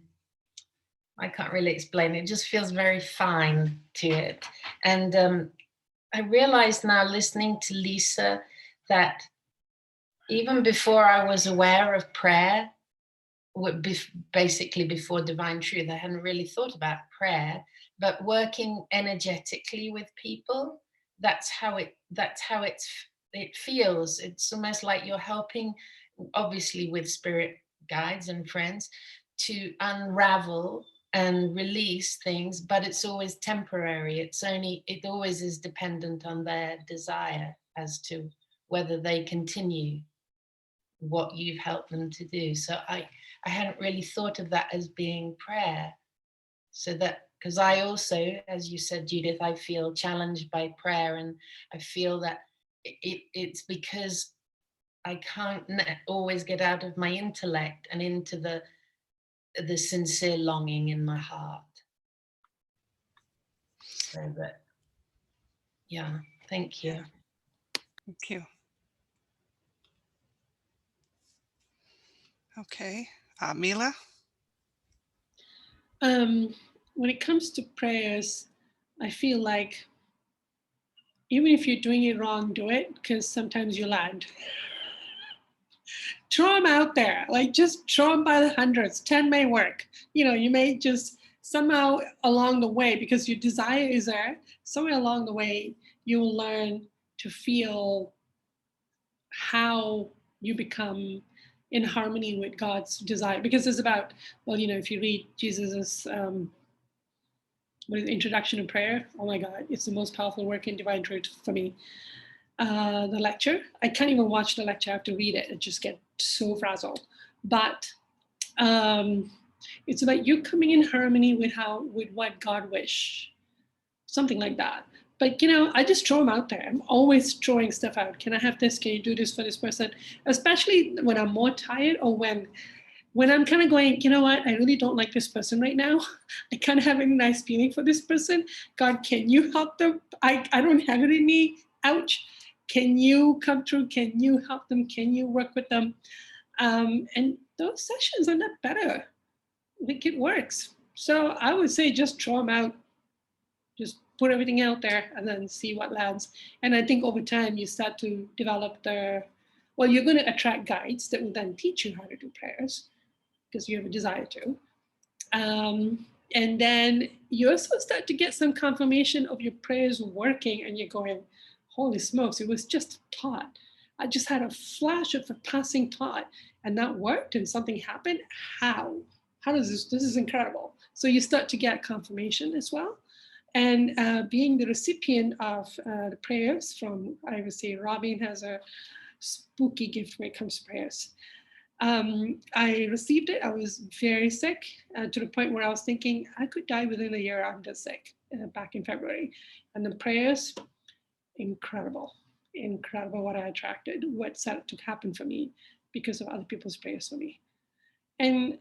S4: I can't really explain it. It just feels very fine to it. And I realized now, listening to Lisa, that even before I was aware of prayer, basically before Divine Truth, I hadn't really thought about prayer, but working energetically with people, that's how it feels. It's almost like you're helping, obviously with spirit guides and friends, to unravel and release things, but it's always temporary. It always is dependent on their desire as to whether they continue what you've helped them to do. So I hadn't really thought of that as being prayer. So that, because I also, as you said, Judith, I feel challenged by prayer, and I feel that it's because I can't always get out of my intellect and into the sincere longing in my heart. So that, yeah, thank you.
S2: Thank you. Okay, Mila?
S1: When it comes to prayers, I feel like even if you're doing it wrong, do it, because sometimes you land. Throw them out there, like just throw them by the hundreds. 10 may work. You may just somehow along the way, because your desire is there, somewhere along the way, you will learn to feel how you become in harmony with God's desire. Because it's about, well, if you read Jesus's introduction to prayer, oh my God, it's the most powerful work in Divine Truth for me. The lecture, I can't even watch the lecture, I have to read it. I just get so frazzled. But it's about you coming in harmony with what God wish, something like that. But I just throw them out there. I'm always throwing stuff out. Can I have this? Can you do this for this person? Especially when I'm more tired, or when I'm kind of going, you know what, I really don't like this person right now. I kind of have a nice feeling for this person. God, can you help them? I don't have it in me. Ouch. Can you come through? Can you help them? Can you work with them? And those sessions are not better. Like, it works. So I would say just throw them out. Just put everything out there and then see what lands. And I think over time you start to develop you're going to attract guides that will then teach you how to do prayers, because you have a desire to. And then you also start to get some confirmation of your prayers working, and you're going, holy smokes, it was just a thought. I just had a flash of a passing thought, and that worked, and something happened. How does this is incredible. So you start to get confirmation as well. And being the recipient of the prayers from, I would say, Robin has a spooky gift when it comes to prayers. I received it. I was very sick, to the point where I was thinking I could die within a year. I'm just sick, back in February. And the prayers, incredible what I attracted, what started to happen for me because of other people's prayers for me. And,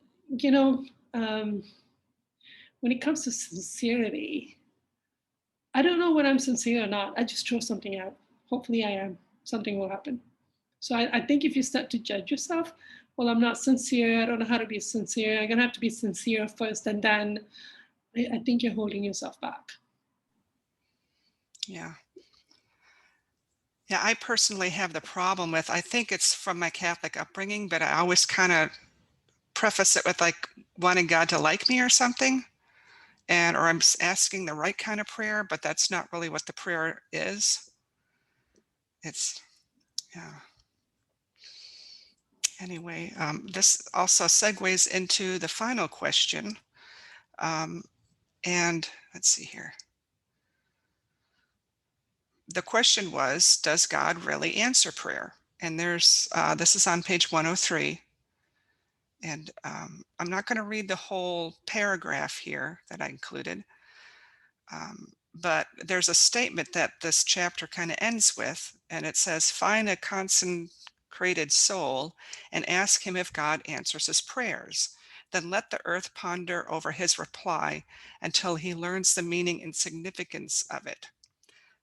S1: when it comes to sincerity, I don't know when I'm sincere or not. I just throw something out. Hopefully I am. Something will happen. So I think if you start to judge yourself, well, I'm not sincere, I don't know how to be sincere, I'm going to have to be sincere first, and then I think you're holding yourself back.
S2: Yeah. Yeah, I personally have the problem with, I think it's from my Catholic upbringing, but I always kind of preface it with like wanting God to like me or something. Or I'm asking the right kind of prayer, but that's not really what the prayer is. It's, yeah. Anyway, this also segues into the final question. And let's see here. The question was, does God really answer prayer? And there's, this is on page 103. And I'm not going to read the whole paragraph here that I included. But there's a statement that this chapter kind of ends with, and it says, find a consecrated soul and ask him if God answers his prayers. Then let the earth ponder over his reply until he learns the meaning and significance of it.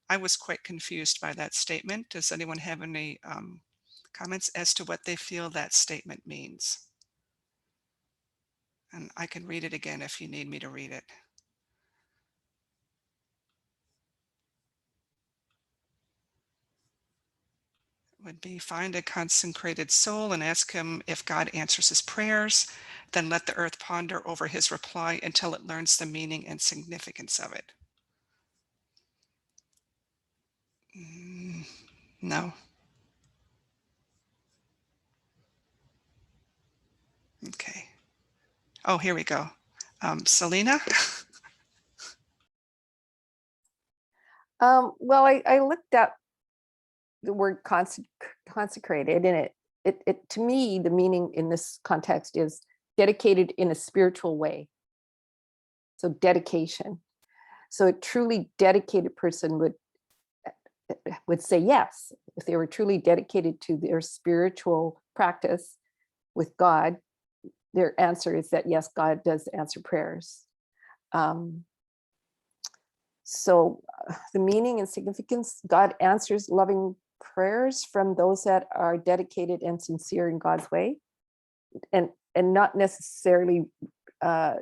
S2: I was quite confused by that statement. Does anyone have any comments as to what they feel that statement means? And I can read it again if you need me to read it. would be find a consecrated soul and ask him if God answers his prayers, then let the earth ponder over his reply until it learns the meaning and significance of it. No. Okay. Oh, here we go. Selena?
S5: Well, I looked up the word consecrated, and it to me, the meaning in this context is dedicated in a spiritual way. So dedication. So a truly dedicated person would say yes. If they were truly dedicated to their spiritual practice with God, their answer is that yes, God does answer prayers. So the meaning and significance, God answers loving prayers from those that are dedicated and sincere in God's way, and not necessarily, I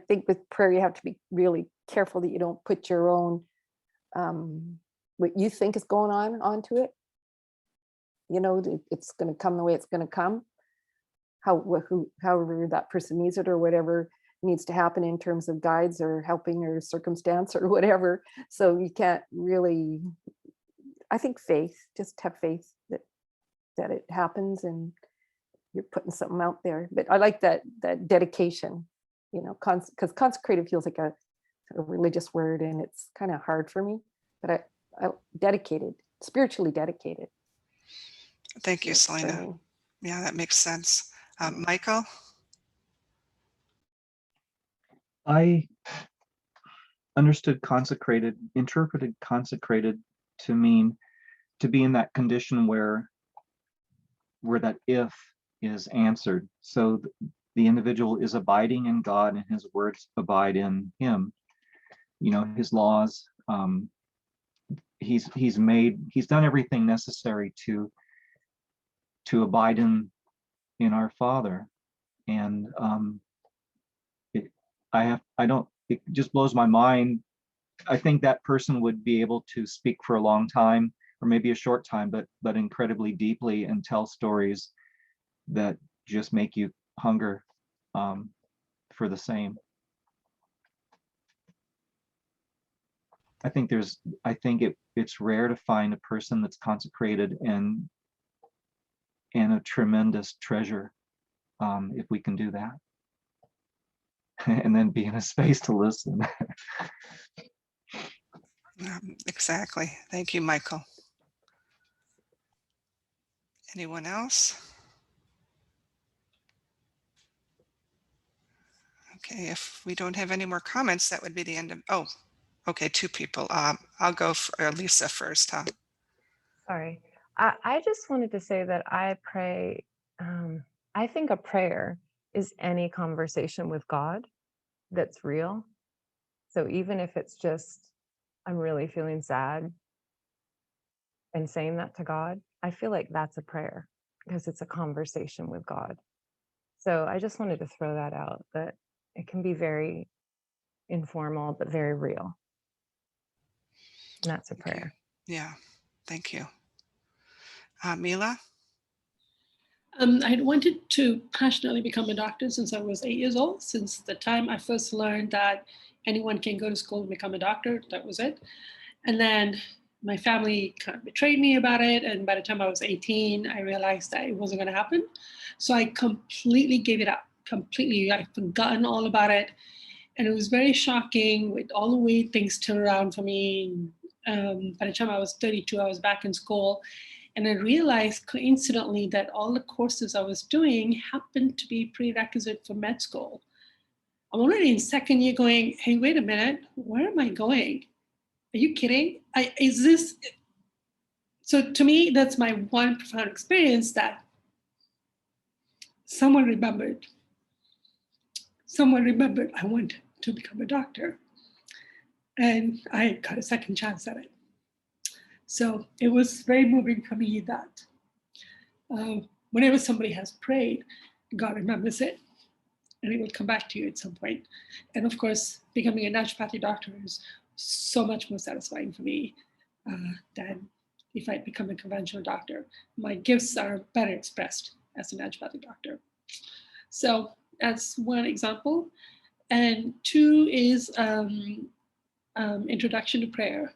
S5: think with prayer, you have to be really careful that you don't put your own, what you think is going on onto it. You know, it's going to come the way it's going to come, however that person needs it, or whatever needs to happen in terms of guides or helping or circumstance or whatever. So you can't really, I think just have faith that it happens and you're putting something out there. But I like that dedication, you know, because consecrated feels like a religious word, and it's kind of hard for me, but I dedicated, spiritually dedicated.
S2: Thank you, Selena. Yeah, that makes sense. Michael?
S7: I interpreted consecrated to mean to be in that condition where that if is answered. So the individual is abiding in God and his words abide in him. You know, his laws, he's done everything necessary to abide in our Father. And it just blows my mind. I think that person would be able to speak for a long time, or maybe a short time, but incredibly deeply, and tell stories that just make you hunger for the same. I think it's rare to find a person that's consecrated and a tremendous treasure, if we can do that. And then be in a space to listen.
S2: Exactly. Thank you, Michael. Anyone else? Okay, if we don't have any more comments, that would be the end of, oh, okay, two people. I'll go for Lisa first, huh?
S6: Sorry. I just wanted to say that I pray, I think a prayer is any conversation with God that's real. So even if it's just, I'm really feeling sad, and saying that to God, I feel like that's a prayer because it's a conversation with God. So I just wanted to throw that out, that it can be very informal, but very real. And that's a prayer.
S2: Yeah, thank you. Mila?
S1: I wanted to passionately become a doctor since I was 8 years old. Since the time I first learned that anyone can go to school and become a doctor, that was it. And then my family kind of betrayed me about it. And by the time I was 18, I realized that it wasn't going to happen. So I completely gave it up. Completely. I'd forgotten all about it. And it was very shocking with all the way things turned around for me. By the time I was 32, I was back in school. And I realized coincidentally that all the courses I was doing happened to be prerequisite for med school. I'm already in second year going, hey, wait a minute, where am I going? Are you kidding? Is this? So to me, that's my one profound experience, that someone remembered I wanted to become a doctor. And I got a second chance at it. So it was very moving for me that whenever somebody has prayed, God remembers it, and it will come back to you at some point. And of course, becoming a naturopathy doctor is so much more satisfying for me than if I become a conventional doctor. My gifts are better expressed as a naturopathic doctor. So that's one example. And two is Introduction to Prayer,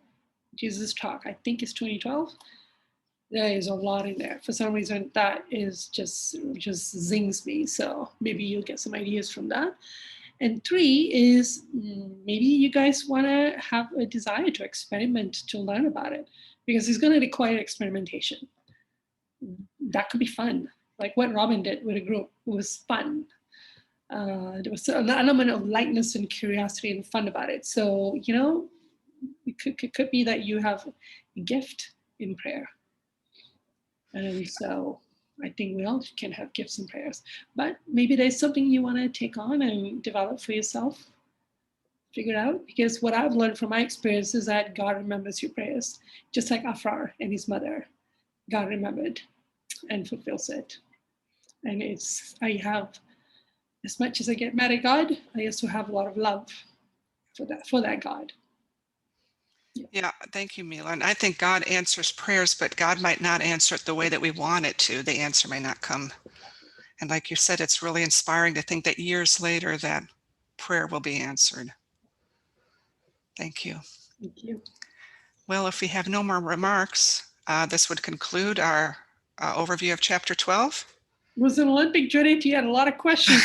S1: Jesus talk, I think it's 2012. There is a lot in there. For some reason, that is just zings me. So maybe you'll get some ideas from that. And three is maybe you guys want to have a desire to experiment, to learn about it, because it's going to require experimentation. That could be fun. Like what Robin did with a group, it was fun. There was an element of lightness and curiosity and fun about it. So, you know, it could be that you have a gift in prayer. And so I think we all can have gifts and prayers, but maybe there's something you want to take on and develop for yourself, figure out, because what I've learned from my experience is that God remembers your prayers, just like Afrar and his mother. God remembered and fulfills it. And I have, as much as I get mad at God, I also have a lot of love for that God.
S2: Yeah, thank you, Mila. And I think God answers prayers, but God might not answer it the way that we want it to. The answer may not come. And like you said, it's really inspiring to think that years later that prayer will be answered. Thank you.
S1: Thank you.
S2: Well, if we have no more remarks, this would conclude our overview of chapter 12.
S1: It was an Olympic, Judith. You had a lot of questions.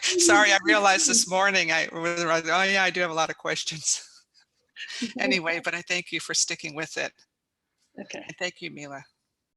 S2: Sorry, I realized this morning, oh yeah, I do have a lot of questions. Anyway, but I thank you for sticking with it.
S1: Okay.
S2: And thank you, Mila.